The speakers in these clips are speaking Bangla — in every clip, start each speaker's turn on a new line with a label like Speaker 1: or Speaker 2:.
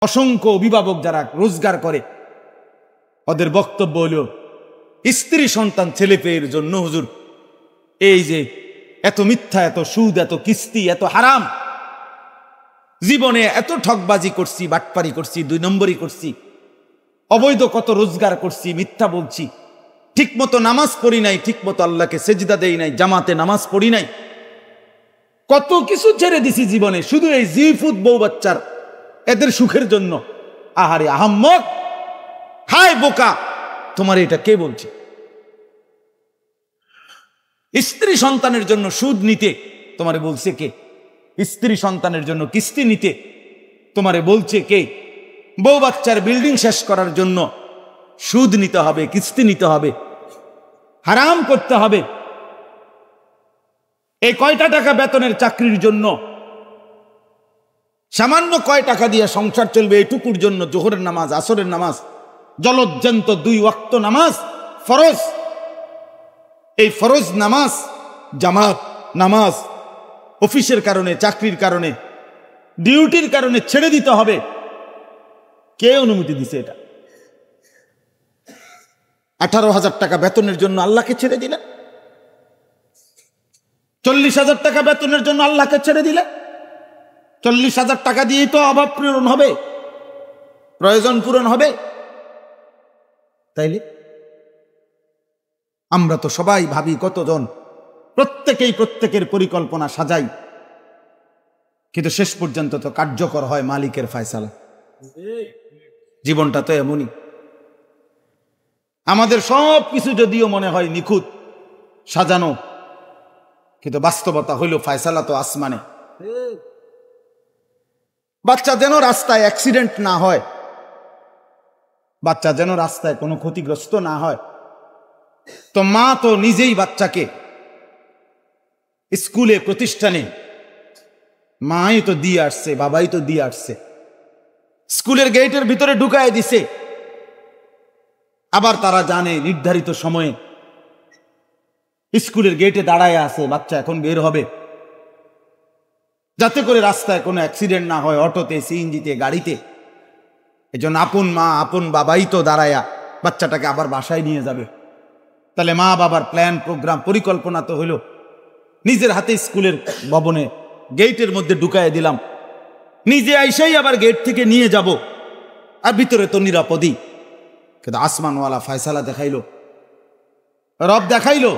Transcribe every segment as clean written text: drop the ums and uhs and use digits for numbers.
Speaker 1: অসংখ্য অভিভাবক যারা রোজগার করে, ওদের বক্তব্য হলো স্ত্রী সন্তান ছেলে পেয়ের জন্য হুজুর এই যে এত মিথ্যা, এত সুদ, এত কিস্তি, এত হারাম, জীবনে এত ঠকবাজি করছি, বাটপারি করছি, 2 নম্বরই করছি, অবৈধ কত রোজগার করছি, মিথ্যা বলছি, ঠিক মতো নামাজ পড়ি নাই, ঠিক মতো আল্লাহকে সেজদা দেই নাই, জামাতে নামাজ পড়ি নাই, কত কিছু ছেড়ে দিছি জীবনে শুধু এই জিফুত বউ বাচ্চার এদের সুখের জন্য। আহারে আহাম্মক, হায় বোকা, তোমার এটা কে বলছে? স্ত্রী সন্তানের জন্য সুদ নিতে তোমারে বলছে কে? স্ত্রী সন্তানের জন্য কিস্তি নিতে তোমারে বলছে কে? বউ বাচ্চার বিল্ডিং শেষ করার জন্য সুদ নিতে হবে, কিস্তি নিতে হবে, হারাম করতে হবে। এই কয়টা টাকা বেতনের চাকরির জন্য, সামান্য কয় টাকা দিয়ে সংসার চলবে এটুকুর জন্য জোহরের নামাজ, আসরের নামাজ, জলজ্জান্ত 2 ওয়াক্ত নামাজ ফরজ, এই ফরজ নামাজ, জামাত নামাজ অফিসের কারণে, চাকরির কারণে, ডিউটির কারণে ছেড়ে দিতে হবে। কে অনুমতি দিছে এটা? 18,000 টাকা বেতনের জন্য আল্লাহকে ছেড়ে দিলেন, 40,000 টাকা বেতনের জন্য আল্লাহকে ছেড়ে দিলেন। 40,000 টাকা দিয়েই তো অভাব পূরণ হবে, প্রয়োজন পূরণ হবে। তাইলে আমরা তো সবাই ভাবি, কতজন প্রত্যেকেই প্রত্যেকের পরিকল্পনা সাজাই, কিন্তু শেষ পর্যন্ত তো কার্যকর হয় মালিকের ফয়সালা। জীবনটা তো এমনই। আমাদের সব কিছু যদিও মনে হয় নিখুঁত সাজানো, কিন্তু বাস্তবতা হইল ফয়সালা তো আসমানে। বাচ্চা যেন রাস্তায় অ্যাক্সিডেন্ট না হয়, বাচ্চা যেন রাস্তায় কোনো ক্ষতিগ্রস্ত না হয়, তো মা তো নিজেই বাচ্চাকে স্কুলে, প্রতিষ্ঠানে মাই তো দিয়ে আসছে, বাবাই তো দিয়ে আসছে, স্কুলের গেটের ভিতরে ঢুকায় দিছে। আবার তারা জানে নির্ধারিত সময়ে স্কুলের গেটে দাঁড়ায় আছে, বাচ্চা এখন বের হবে, যাতে করে রাস্তায় কোনো অ্যাক্সিডেন্ট না হয়, অটোতে, সিএনজিতে, গাড়িতে। এজন্য আপন মা, আপন বাবাই তো দাঁড়ায়া বাচ্চাটাকে আবার বাসায় নিয়ে যাবে। তাহলে মা বাবার প্ল্যান, প্রোগ্রাম, পরিকল্পনা তো হলো নিজের হাতে স্কুলের ভবনে গেটের মধ্যে ঢুকায় দিলাম, নিজে আইসাই আবার গেট থেকে নিয়ে যাব, আর ভিতরে তো নিরাপদই। কিন্তু আসমানওয়ালা ফয়সালা দেখাইলো, রব দেখাইলো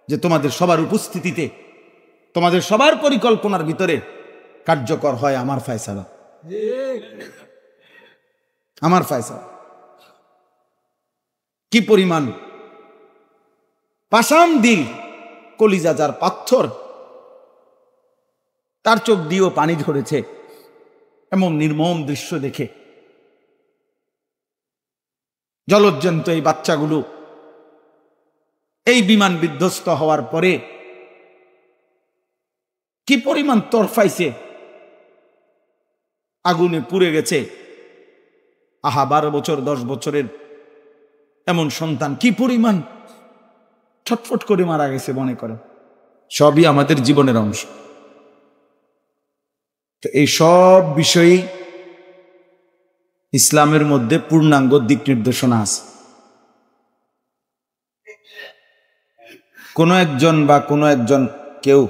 Speaker 1: যে তোমাদের সবার উপস্থিতিতে, তোমাদের সবার পরিকল্পনার ভিতরে কার্যকর হয় আমার ফয়সালা, আমার ফয়সালা। কি পরিমাণ পাষাণ দিল, কলিজা যার পাথর, তার চোখ দিয়েও পানি ঝরেছে এমন নির্মম দৃশ্য দেখে। জলজ্জন্ত এই বাচ্চাগুলো এই বিমান বিধ্বস্ত হওয়ার পরে কি পরিমাণ তরফাইছে, আগুনে পুড়ে গেছে। আহা, 12 বছর 10 বছরের এমন সন্তান কি পরিমাণ ছটফট করে মারা গেছে, মনে করেন। সবই আমাদের জীবনের অংশ। তো এই সব বিষয়েই ইসলামের মধ্যে পূর্ণাঙ্গ দিক নির্দেশনা আছে। কোনো একজন বা কোনো একজন কেউ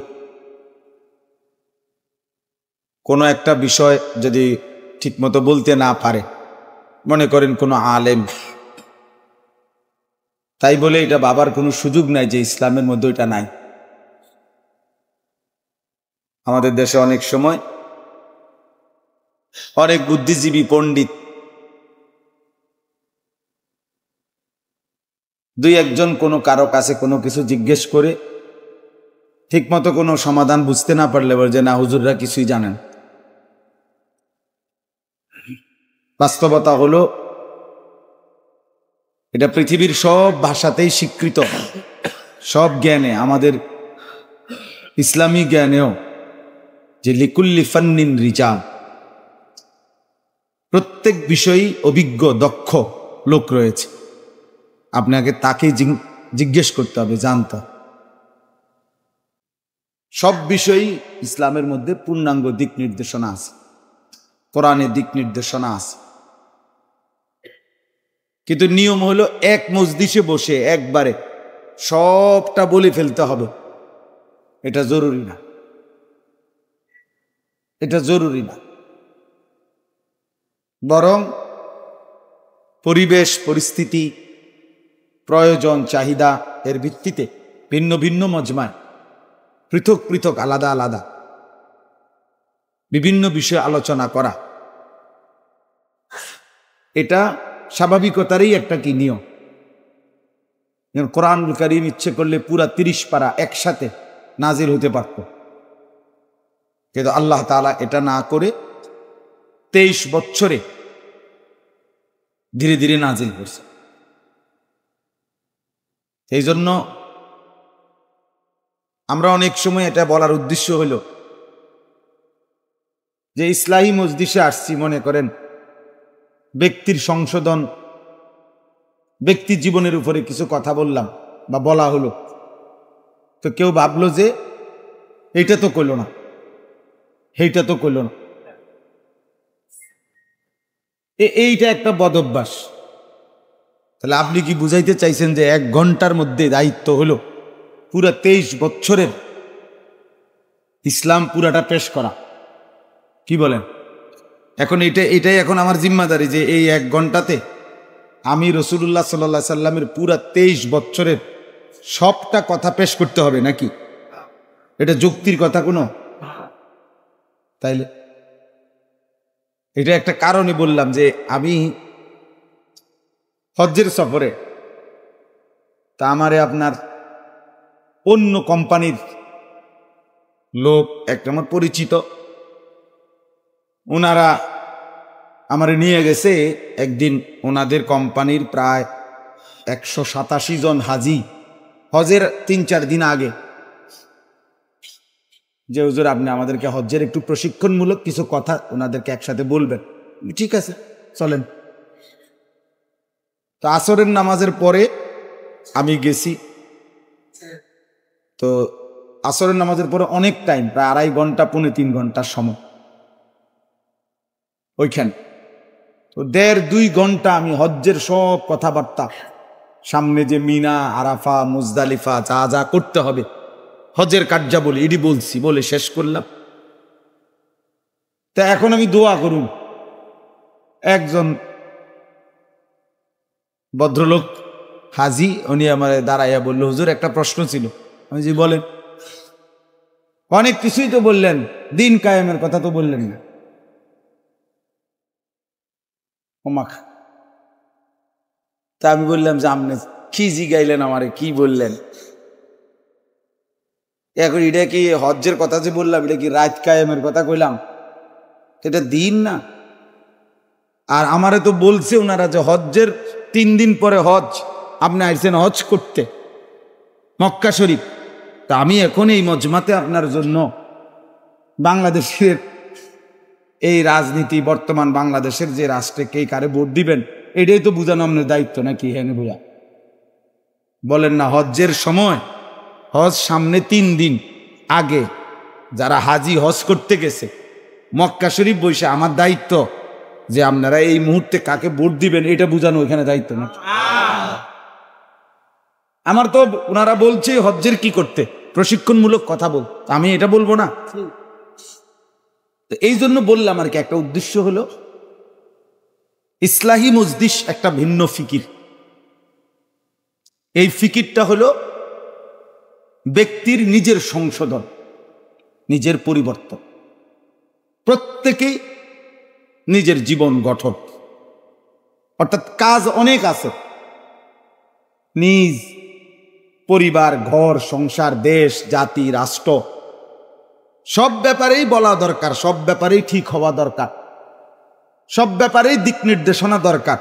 Speaker 1: কোনো একটা বিষয় যদি ঠিকমতো বলতে না পারে, মনে করেন কোনো আলেম, তাই বলে এটা ভাবার কোনো সুযোগ নাই যে ইসলামের মধ্যে এটা নাই। আমাদের দেশে অনেক সময় অনেক বুদ্ধিজীবী পণ্ডিত 2-1 কোনো কারো কাছে কোনো কিছু জিজ্ঞেস করে ঠিকমতো কোনো সমাধান বুঝতে না পারলে বলে যে না, হুজুররা কিছুই জানেন। বাস্তবতা হলো এটা পৃথিবীর সব ভাষাতেই স্বীকৃত, সব জ্ঞানে, আমাদের ইসলামী জ্ঞানেও, যে লিকুল্লি ফান্নিন রিজাল, প্রত্যেক বিষয়েই অভিজ্ঞ দক্ষ লোক রয়েছে। আপনাকে তাকে জিজ্ঞেস করতে হবে, জানতে। সব বিষয়েই ইসলামের মধ্যে পূর্ণাঙ্গ দিক নির্দেশনা আছে। কোরআনে দিক নির্দেশনা আছে, কিন্তু নিয়ম হলো এক মজলিসে বসে একবারে সবটা বলে ফেলতে হবে, এটা জরুরি না, এটা জরুরি না। বরং পরিবেশ পরিস্থিতি প্রয়োজন চাহিদা এর ভিত্তিতে ভিন্ন ভিন্ন মজমায় পৃথক পৃথক আলাদা আলাদা বিভিন্ন বিষয়ে আলোচনা করা, এটা স্বাভাবিকতারই একটা কি নিয়ম। কোরআনুল কারীম ইচ্ছে করলে পুরা 30 পারা একসাথে নাজিল হতে পারত, কিন্তু আল্লাহ তাআলা এটা না করে 23 বছরে ধীরে ধীরে নাজিল করছে। এই জন্য আমরা অনেক সময় এটা বলার উদ্দেশ্য হলো যে ইসলাহী মজলিসে আসছি, মনে করেন ব্যক্তির সংশোধন, ব্যক্তি জীবনের উপরে কিছু কথা বললাম বা বলা হলো, তো কেউ ভাবলো যে এইটা তো কইল না, এইটা তো কইল না, এইটা একটা বদ অভ্যাস। তাহলে আপনি কি বুঝাইতে চাইছেন যে 1 ঘন্টার মধ্যে দায়িত্ব হলো পুরা 23 বছরের ইসলাম পুরাটা পেশ করা? কি বলেন? এখন এটাই এখন আমার জিম্মাদারি যে এই 1 ঘন্টাতে আমি রাসূলুল্লাহ সাল্লাল্লাহু আলাইহি সাল্লামের পুরা 23 বছরের সবটা কথা পেশ করতে হবে নাকি? এটা যুক্তির কথা কোনো? তাইলে এটা একটা কারণে বললাম যে আমি হজ্জের সফরে, তা আমারে আপনার অন্য কোম্পানির লোক একটা আমার পরিচিত, ওনারা আমারে নিয়ে গেছে একদিন ওনাদের কোম্পানির প্রায় 187 জন হাজি হজের 3-4 দিন আগে, যে হুজুর আপনি আমাদেরকে হজ্জের একটু প্রশিক্ষণমূলক কিছু কথা ওনাদেরকে একসাথে বলবেন। ঠিক আছে, চলেন। তো আসরের নামাজের পরে আমি গেছি, তো আসরের নামাজের পরে অনেক টাইম, প্রায় 2.5 ঘন্টা 3 ঘন্টার সময় ওইখানে, তো 1.5-2 ঘন্টা আমি হজ্জের সব কথাবার্তা, সামনে যে মিনা আরাফা মুজদালিফা যা যা করতে হবে হজ্জের কার্যাবলী এটি বলছি, বলে শেষ করলাম। তা এখন আমি দোয়া করুন, একজন ভদ্রলোক হাজি উনি আমার দাঁড়াইয়া বলল, হুজুর একটা প্রশ্ন ছিল। আমি জি বলেন। অনেক কিছুই তো বললেন, দিন কায়েমের কথা তো বললেন না। তা আমি বললাম যে আপনি কি জিগাইলেন আমারে, কি বললেন? এখন এটা কি হজ্জের কথা যে বললাম, এটা কি রাত কায়েমের কথা কইলাম? এটা দিন না। আর আমারে তো বলছে ওনারা যে হজ্জের 3 দিন পরে হজ, আপনি আইছেন হজ করতে মক্কা শরীফ। তা আমি এখন এই মজমাতে আপনার জন্য বাংলাদেশের এই রাজনীতি, বর্তমান বাংলাদেশের যে রাষ্ট্রে কে কারে ভোট দিবেন, এটাই তো বুঝানো আপনার দায়িত্ব নাকি? হ্যাঁ ভূয়া বলেন না? হজ্জের সময়, হজ সামনে 3 দিন আগে যারা হাজি হজ করতে গেছে মক্কা শরীফ বসে, আমার দায়িত্ব যে আপনারা এই মুহূর্তে কাকে ভোট দিবেন এটা বুঝানো এখানে দায়িত্ব না আমার। তো ওনারা বলছে হজ্জের কি করতে, প্রশিক্ষণমূলক কথা বল, আমি এটা বলবো না? তো এই জন্য বললাম আর কি, একটা উদ্দেশ্য হলো ইসলাহী মজলিস একটা ভিন্ন ফিকির। এই ফিকিরটা হলো ব্যক্তির নিজের সংশোধন, নিজের পরিবর্তন, প্রত্যেকেই নিজের জীবন গঠন, অর্থাৎ কাজ অনেক আছে। নিজ পরিবার, ঘর সংসার, দেশ জাতি রাষ্ট্র সব ব্যাপারেই বলা দরকার, সব ব্যাপারেই ঠিক হওয়া দরকার, সব ব্যাপারেই দিক নির্দেশনা দরকার।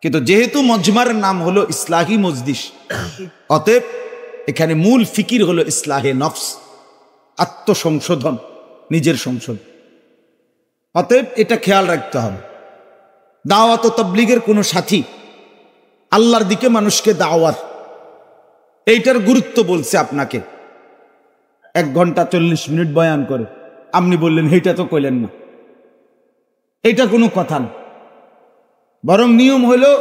Speaker 1: কিন্তু যেহেতু মজমার নাম হলো ইসলাহী মজলিস, অতএব এখানে মূল ফিকির হলো ইসলাহে নফস, আত্মসংশোধন, নিজের সংশোধন। অতএব এটা খেয়াল রাখতে হবে। দাওয়াত ও তাবলীগের কোনো সাথী আল্লাহর দিকে মানুষকে দাওয়াত, এইটার গুরুত্ব বলছে আপনাকে। 1 ঘন্টা 40 মিনিট বয়ান করে আপনি বললেন এইটা তো কইলেন না, এটা কোনো কথা না, বরং নিয়ম হলো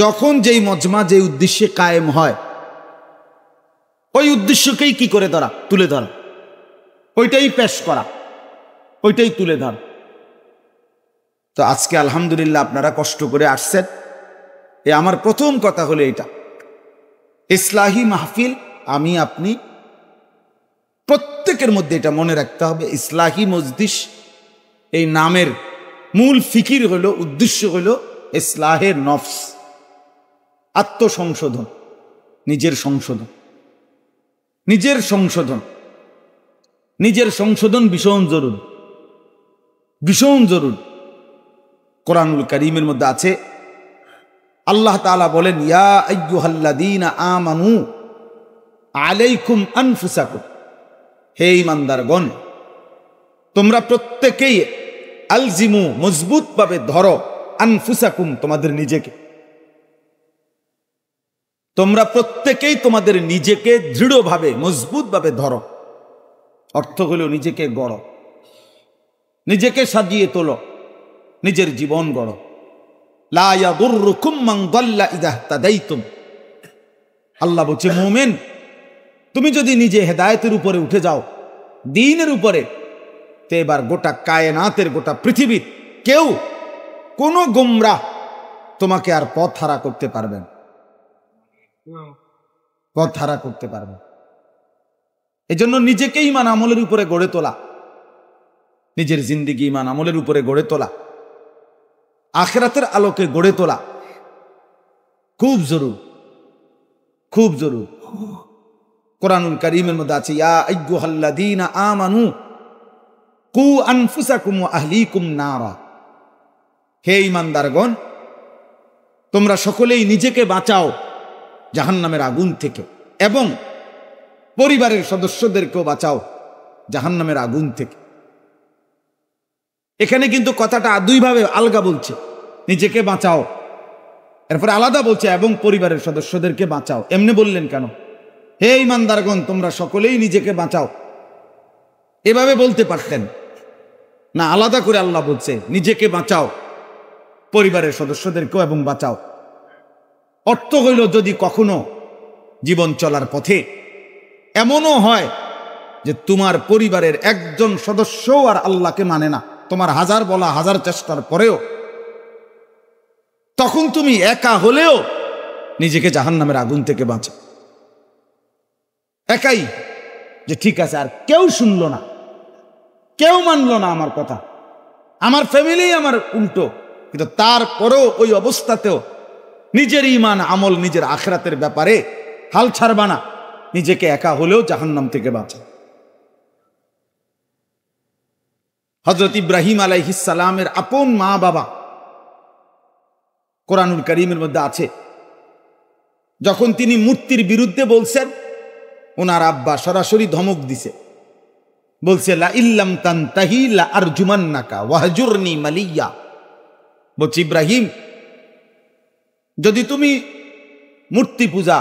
Speaker 1: যখন যেই মজমা যে উদ্দেশ্যে কায়েম হয় ওই উদ্দেশ্যকেই কি করে ধরা, তুলে ধরা, ওইটাই পেশ করা, ওইটাই তুলে ধরা। তো আজকে আলহামদুলিল্লাহ আপনারা কষ্ট করে আসছেন। আমার প্রথম কথা হলো এটা, ইসলাহি মাহফিল আমি আপনি প্রত্যেকের মধ্যে এটা মনে রাখতে হবে। ইসলাহি মজলিস এই নামের মূল ফিকির হলো, উদ্দেশ্য হলো ইসলাহের নফস, আত্মসংশোধন, নিজের সংশোধন, নিজের সংশোধন, নিজের সংশোধন ভীষণ জরুরি, ভীষণ জরুরি। কোরআনুল কারীমের মধ্যে আছে, আল্লাহ তাআলা বলেন, ইয়া আইয়ুহাল্লাযীনা আমানু আলাইকুম আনফুসাকুম, হে ঈমানদারগণ তোমরা প্রত্যেকেই আলজিমু মজবুতভাবে ধরো, আনফুসাকুম তোমাদের নিজেকে, তোমরা প্রত্যেকেই তোমাদের নিজেকে দৃঢ়ভাবে মজবুতভাবে ধরো। অর্থ হলো নিজেকে গড়ো, নিজেকে সাজিয়ে তোলো, নিজের জীবন গড়ো। লা ইয়াদুররুকুম মান দাল্লা ইযা ইহতাদাইতুম, আল্লাহ বলছে মুমিন তুমি যদি নিজে হেদায়েতের উপরে উঠে যাও, দ্বীনের উপরে, তো এবার গোটা কায়নাতের, গোটা পৃথিবীর কেউ কোনো গোমরাহ তোমাকে আর পথ হারা করতে পারবে না, পথ হারা করতে পারবে। এজন্য নিজেকে ঈমান আমলের উপরে গড়ে তোলা, নিজের জিন্দেগি ঈমান আমলের উপরে গড়ে তোলা, আখিরাতের আলোকে গড়ে তোলা খুব জরুরি, খুব জরুরি। কোরআনুল কারীমের মধ্যে আছে, ইয়া আইয়ুহাল্লাযীনা আমানু কু আনফুসাকুম ওয়া আহলিকুম নারা, হে ঈমানদারগণ তোমরা সকলেই নিজেকে বাঁচাও জাহান্নামের আগুন থেকে, এবং পরিবারের সদস্যদেরকেও বাঁচাও জাহান্নামের আগুন থেকে। এখানে কিন্তু কথাটা দুইভাবে আলগা বলছে, নিজেকে বাঁচাও, এরপরে আলাদা বলছে এবং পরিবারের সদস্যদেরকে বাঁচাও। এমনি বললেন কেন? হে ঈমানদারগণ তোমরা সকলেই নিজেকে বাঁচাও, এভাবে বলতে পারতেন না, আলাদা করে আল্লাহ বলছে নিজেকে বাঁচাও, পরিবারের সদস্যদেরকেও এবং বাঁচাও। অর্থ হইল যদি কখনো জীবন চলার পথে এমনও হয় যে তোমার পরিবারের একজন সদস্যও আর আল্লাহকে মানে না, তোমার হাজার বলা হাজার চেষ্টার পরেও, তখন তুমি একা হলেও নিজেকে জাহান্নামের আগুন থেকে বাঁচাও। একাই, যে ঠিক আছে আর কেউ শুনলো না, কেউ মানলো না আমার কথা, আমার ফ্যামিলি আমার উল্টো, কিন্তু তারপরেও ওই অবস্থাতেও নিজের ঈমান আমল, নিজের আখিরাতের ব্যাপারে হাল ছাড়বা না, নিজেকে একা হলেও জাহান্নাম থেকে বাঁচা। হযরত ইব্রাহিম আলাইহিস সালামের আপন মা বাবা, কোরআনুল কারীমের মধ্যে আছে, যখন তিনি মূর্তির বিরুদ্ধে বলছেন, ওনার আব্বা সরাসরি ধমক দিছে, বলছে লা ইল্লাম তানতাহি লা আরজুমান্নাকা ওয়াহজুরনি মালিয়া। বলছে ইব্রাহিম যদি তুমি মূর্তি পূজা,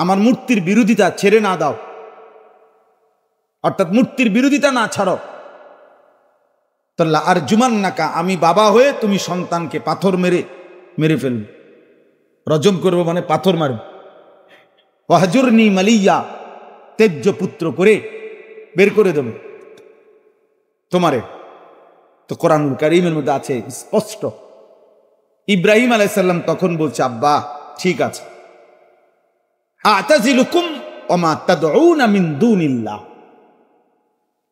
Speaker 1: আমার মূর্তির বিরোধিতা ছেড়ে না দাও, অর্থাৎ মূর্তির বিরোধিতা না ছাড়ো, তো লা আরজুমান্নাকা আমি বাবা হয়ে তুমি সন্তানকে পাথর মেরে মেরে ফেলবে, রজম করবো মানে পাথর মারবে, ওয়াহজুরনি মালিয়া তেজ্য পুত্র করে বের করে দেবে তোমারে। তো কোরআনুল কারীমের মধ্যে আছে স্পষ্ট, ইব্রাহিম আলাইহিস সালাম তখন বলছে আব্বা ঠিক আছে, আতাজিলুকুম ওয়া মা তাদউনা মিন দুনিল্লাহ,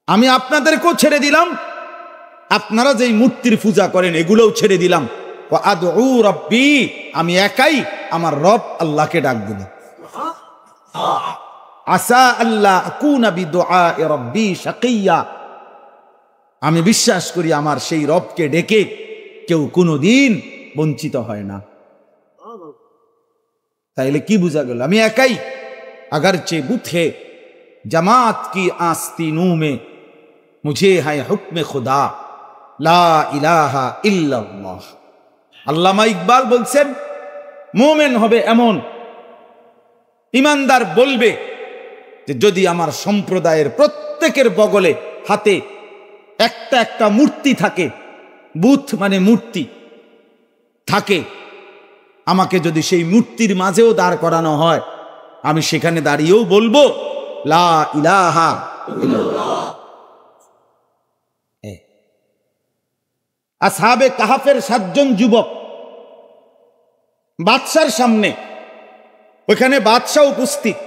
Speaker 1: আমি আপনাদেরকেও ছেড়ে দিলাম, আপনারা যেই মূর্তির পূজা করেন এগুলোও ছেড়ে দিলাম, ওয়া আদউ রাব্বি, আমি একাই আমার রব আল্লাহকে ডাক দিলাম। আসা আল্লাহ আকুনা বিদুআই রাব্বি শাকিয়া, আমি বিশ্বাস করি আমার সেই রবকে ডেকে কেউ কোনোদিন বঞ্চিত হয় না। তাইলে কি বোঝা গেল? আমি একাই, अगरचे बुथे जमात की आस्तीनों में मुझे है हुक्म खुदा ला इलाहा इल्लल्लाह। আল্লামা ইকবাল বলছেন মুমিন হবে এমন, ইমানদার বলবে যে যদি আমার সম্প্রদায়ের প্রত্যেকের বগলে হাতে একটা একটা মূর্তি থাকে, বুথ মানে মূর্তি থাকে, আমাকে যদি সেই মূর্তির মাঝেও দাঁড় করানো হয়, আমি সেখানে দাঁড়িয়েও বলবো লা ইলাহা ইল্লাল্লাহ। আসহাবে কাহাফের 7 জন যুবক বাদশার সামনে, ওইখানে বাদশা উপস্থিত,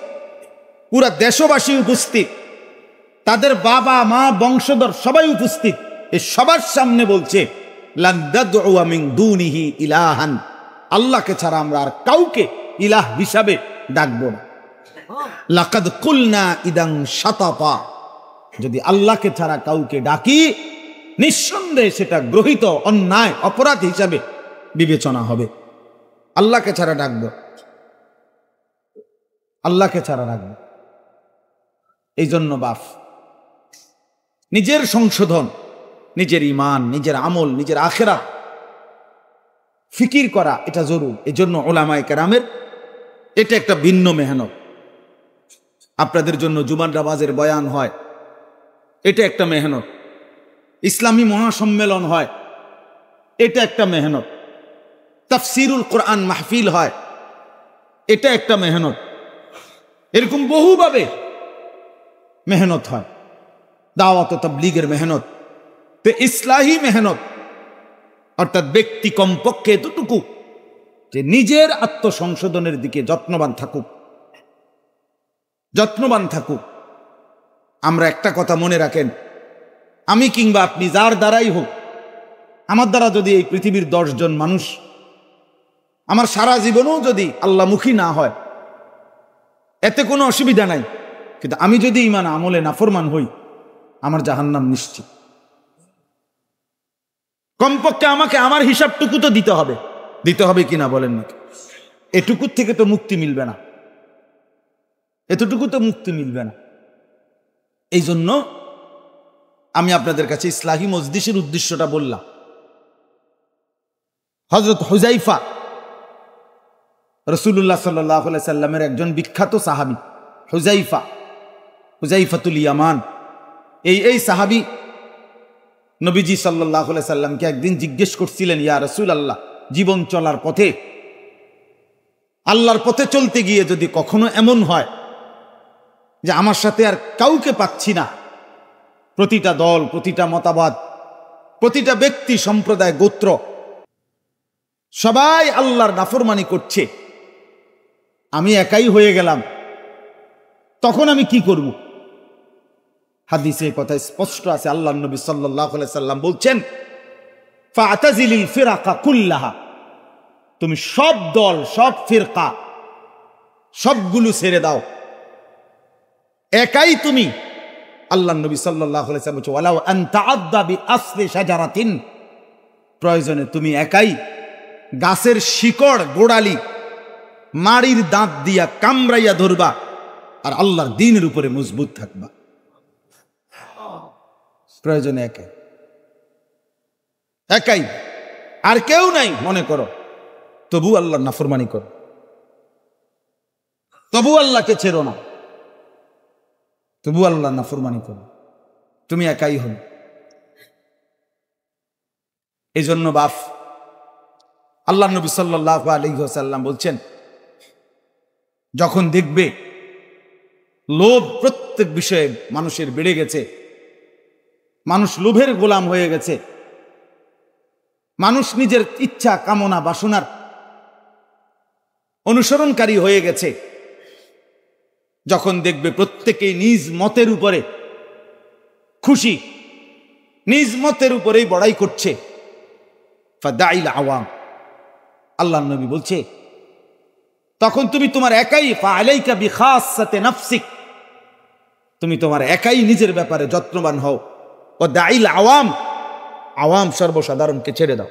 Speaker 1: পুরা দেশবাসী উপস্থিত, তাদের বাবা মা বংশধর সবাই উপস্থিত। এই সবার সামনে বলছে লান নাদউ মিন দুনিহি ইলাহান, আল্লাহকে ছাড়া আমরা আর কাউকে ইলাহ হিসাবে ডাকবো না। লাকাদ কুলনা ইদান শাতাতা, যদি আল্লাহকে ছাড়া কাউকে ডাকি নিঃসন্দেহে সেটা গ্রহিত অন্যায় অপরাধ হিসাবে বিবেচনা হবে। আল্লাহকে ছাড়া ডাকবো, আল্লাহকে ছাড়া ডাকবো। এই জন্য বাপ নিজের সংশোধন, নিজের ঈমান, নিজের আমল, নিজের আখিরাত ফিকির করা এটা জরুরি। এই জন্য উলামায়ে কেরামের এটা একটা ভিন্ন মেহনত। আপনাদের জন্য জুমার নামাজের বয়ান হয়, এটা একটা মেহনত। ইসলামী মহাসম্মেলন হয়, এটা একটা মেহনত। তাফসিরুল কোরআন মাহফিল হয়, এটা একটা মেহনত। এরকম বহুভাবে মেহনত হয়। দাওয়াত ও তাবলীগের মেহনত, তো ইসলাহী মেহনত, অর্থাৎ ব্যক্তি কমপক্ষে এতটুকু যে নিজের আত্মসংশোধনের দিকে যত্নবান থাকুক, যত্নবান থাকুক। আমরা একটা কথা মনে রাখেন, আমি কিংবা আপনি যার দ্বারাই হোক, আমার দ্বারা যদি এই পৃথিবীর 10 জন মানুষ আমার সারা জীবনেও যদি আল্লাহমুখী না হয়, এতে কোনো অসুবিধা নাই। কিন্তু আমি যদি ঈমান আমলে নাফরমান হই, আমার জাহান্নাম নিশ্চিত। কমপক্ষে আমাকে আমার হিসাবটুকু তো দিতে হবে, দিতে হবে কিনা বলেন নাকি? এটুকুর থেকে তো মুক্তি মিলবে না, এতটুকু তো মুক্তি মিলবে না। এই জন্য আমি আপনাদের কাছে ইসলাহী মজলিসের উদ্দেশ্যটা বললাম। হযরত হুযায়ফা রাসূলুল্লাহ সাল্লাল্লাহু আলাইহি সাল্লামের একজন বিখ্যাত সাহাবী, হুযায়ফাতুল ইয়ামান। এই সাহাবী নবীজি সাল্লাল্লাহু আলাইহি সাল্লামকে একদিন জিজ্ঞেস করছিলেন, ইয়া রাসূলুল্লাহ, জীবন চলার পথে, আল্লাহর পথে চলতে গিয়ে যদি কখনো এমন হয় যে আমার সাথে আর কাউকে পাচ্ছি না, প্রতিটা দল, প্রতিটা মতবাদ, প্রতিটা ব্যক্তি, সম্প্রদায়, গোত্র সবাই আল্লাহর নাফরমানি করছে, আমি একাই হয়ে গেলাম, তখন আমি কি করব? হাদিসে কথা স্পষ্ট আছে, আল্লাহর নবী সাল্লাল্লাহু আলাইহি সাল্লাম বলছেন, ফাতাজিলিল ফিরাকা কুল্লাহা, তুমি সব দল, সব ফিরকা, সবগুলো ছেড়ে দাও, একাই তুমি। আল্লাহর নবী সাল্লাল্লাহু আলাইহি সাল্লাম বলছেন, ওয়ালাউ আন তাআদ্দা বিআসলি শাজারাতিন, প্রয়োজনে তুমি একাই গাছের শিকড় গোড়ালি মাড়ির দাঁত দিয়া কামড়াইয়া ধরবা, আর আল্লাহর দ্বীনের উপরে মজবুত থাকবা। প্রয়োজনে একাই, একাই, আর কেউ নাই মনে করো, তবু আল্লাহর নাফরমানি করো, তবু আল্লাহকে ছেড়ো না, তবু আল্লাহর নাফরমানি করো, তুমি একাই হও। এই জন্য বাপ আল্লাহ নবী সাল্লাল্লাহু আলাইহি ওয়াসাল্লাম বলছেন, যখন দেখবে লোভ প্রত্যেক বিষয়ে মানুষের বেড়ে গেছে, মানুষ লোভের গোলাম হয়ে গেছে, মানুষ নিজের ইচ্ছা কামনা বাসনার অনুসরণকারী হয়ে গেছে, যখন দেখবে প্রত্যেকেই নিজ মতের উপরে খুশি, নিজ মতের উপরেই বড়াই করছে, ফাদাইল আওয়াম, আল্লাহর নবী বলছে, তখন তুমি তোমার একাই, ফাআলাইকা বিখাসাতি নাফসিক, তুমি তোমার একাই নিজের ব্যাপারে যত্নবান হও, ও দাইল আওয়াম, আওয়াম সর্বসাধারণকে ছেড়ে দাও।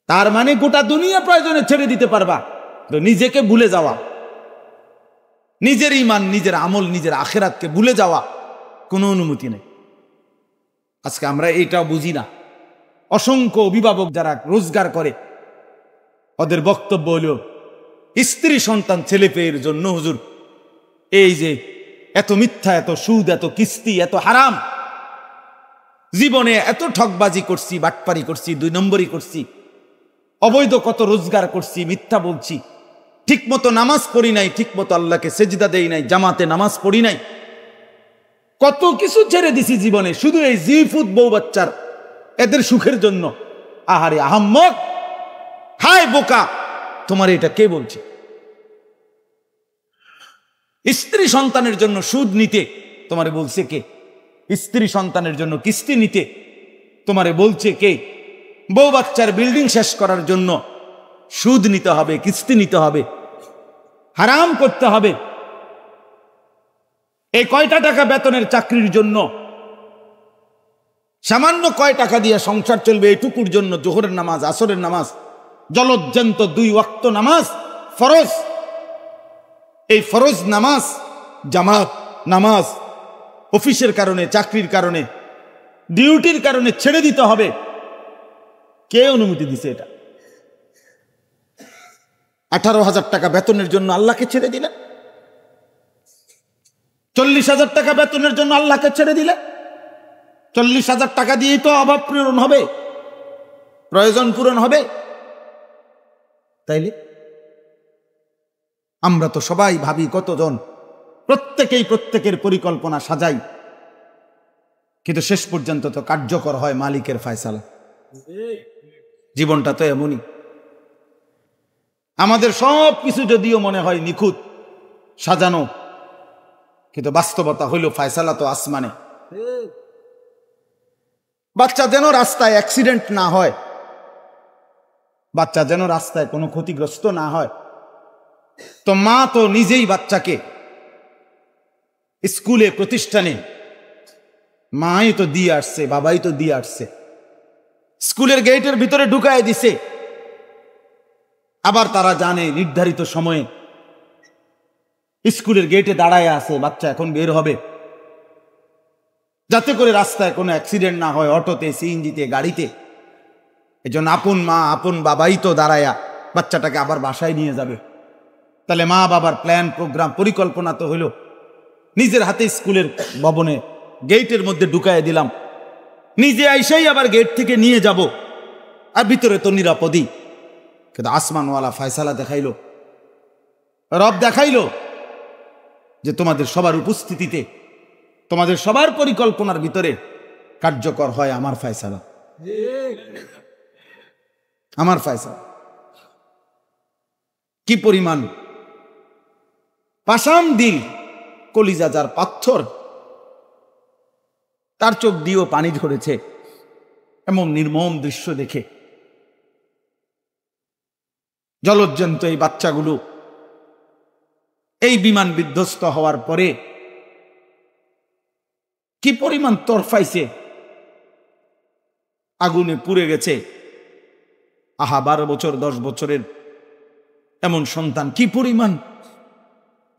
Speaker 1: তার মানে গোটা দুনিয়া প্রয়োজনে ছেড়ে দিতে পারবা, তো নিজেকে ভুলে যাওয়া, নিজের ঈমান, নিজের আমল, নিজের আখিরাতকে ভুলে যাওয়া কোনো অনুমতি নেই। আজকে আমরা এইটাও বুঝি না। অসংখ্য অভিভাবক যারা রোজগার করে, ওদের বক্তব্য হলো স্ত্রী সন্তান ছেলে পেয়ের জন্য হুজুর এই যে এত মিথ্যা, এত সুদ, এত কিস্তি, এত হারাম, জীবনে এত ঠকবাজি করছি, বাটপারি করছি, 2 নম্বরই করছি, অবৈধ কত রোজগার করছি, মিথ্যা বলছি, ঠিক মতো নামাজ পড়ি নাই, ঠিক মতো আল্লাহকে সেজদা দেই নাই, জামাতে নামাজ পড়ি নাই, কত কিছু ছেড়ে দিছি জীবনে শুধু এই জিফুত বউ বাচ্চার এদের সুখের জন্য। আহারে আহাম্মক, হায় বোকা, তোমার এটা কে বলছে? স্ত্রী সন্তানের জন্য সুদ নিতে তোমারে বলছে কে? স্ত্রী সন্তানের জন্য কিস্তি নিতে তোমারে বলছে কে? বউ বাচ্চার বিল্ডিং শেষ করার জন্য সুদ নিতে হবে, কিস্তি নিতে হবে, হারাম করতে হবে। এই কয়টা টাকা বেতনের চাকরির জন্য, সামান্য কয় টাকা দিয়ে সংসার চলবে এইটুকুর জন্য জোহরের নামাজ, আসরের নামাজ, জলজ্জান্ত 2 ওয়াক্ত নামাজ ফরজ, এই ফরজ নামাজ, জামাত নামাজ অফিসের কারণে, চাকরির কারণে, ডিউটির কারণে ছেড়ে দিতে হবে। কে অনুমতি দিছে এটা? 18,000 টাকা বেতনের জন্য আল্লাহকে ছেড়ে দিলেন, 40,000 টাকা বেতনের জন্য আল্লাহকে ছেড়ে দিলেন। 40,000 টাকা দিয়েই তো অভাব পূরণ হবে, প্রয়োজন পূরণ হবে। তাইলে আমরা তো সবাই ভাবি, কতজন প্রত্যেকেই প্রত্যেকের পরিকল্পনা সাজাই, কিন্তু শেষ পর্যন্ত তো কার্যকর হয় মালিকের ফয়সালা। জীবনটা তো এমনই। আমাদের সব কিছু যদিও মনে হয় নিখুঁত সাজানো, কিন্তু বাস্তবতা হইল ফয়সালা তো আসমানে। বাচ্চা যেন রাস্তায় অ্যাক্সিডেন্ট না হয়, বাচ্চা যেন রাস্তায় কোনো ক্ষতিগ্রস্ত না হয়, তো মা তো নিজেই বাচ্চাকে স্কুলে, প্রতিষ্ঠানে মাই তো দিয়ে আসছে, বাবাই তো দিয়ে আসছে, স্কুলের গেটের ভিতরে ঢুকায় দিছে। আবার তারা জানে নির্ধারিত সময়ে স্কুলের গেটে দাঁড়ায় আছে, বাচ্চা এখন বের হবে, যাতে করে রাস্তায় কোনো অ্যাক্সিডেন্ট না হয়, অটোতে, সিএনজিতে, গাড়িতে। এজন্য আপন মা, আপন বাবাই তো দাঁড়ায়া বাচ্চাটাকে আবার বাসায় নিয়ে যাবে। তাহলে মা বাবার প্ল্যান, প্রোগ্রাম, পরিকল্পনা তো হইল নিজের হাতে স্কুলের ভবনে গেটের মধ্যে ঢুকায় দিলাম, নিজে আইসাই আবার গেট থেকে নিয়ে যাব, আর ভিতরে তো নিরাপদই। কিন্তু আসমানওয়ালা ফয়সালা দেখাইল, রব দেখাইল যে তোমাদের সবার উপস্থিতিতে, তোমাদের সবার পরিকল্পনার ভিতরে কার্যকর হয় আমার ফয়সালা, আমার ফয়সালা। কি পরিমাণ পাষাণ দিল, কলিজা যার পাথর, তার চোখ দিয়েও পানি ঝরেছে এমন নির্মম দৃশ্য দেখে। জলজ্জন্ত এই বাচ্চাগুলো এই বিমান বিধ্বস্ত হওয়ার পরে কি পরিমাণ তরফাইছে, আগুনে পুড়ে গেছে। আহা, 12 বছর 10 বছরের এমন সন্তান কি পরিমাণ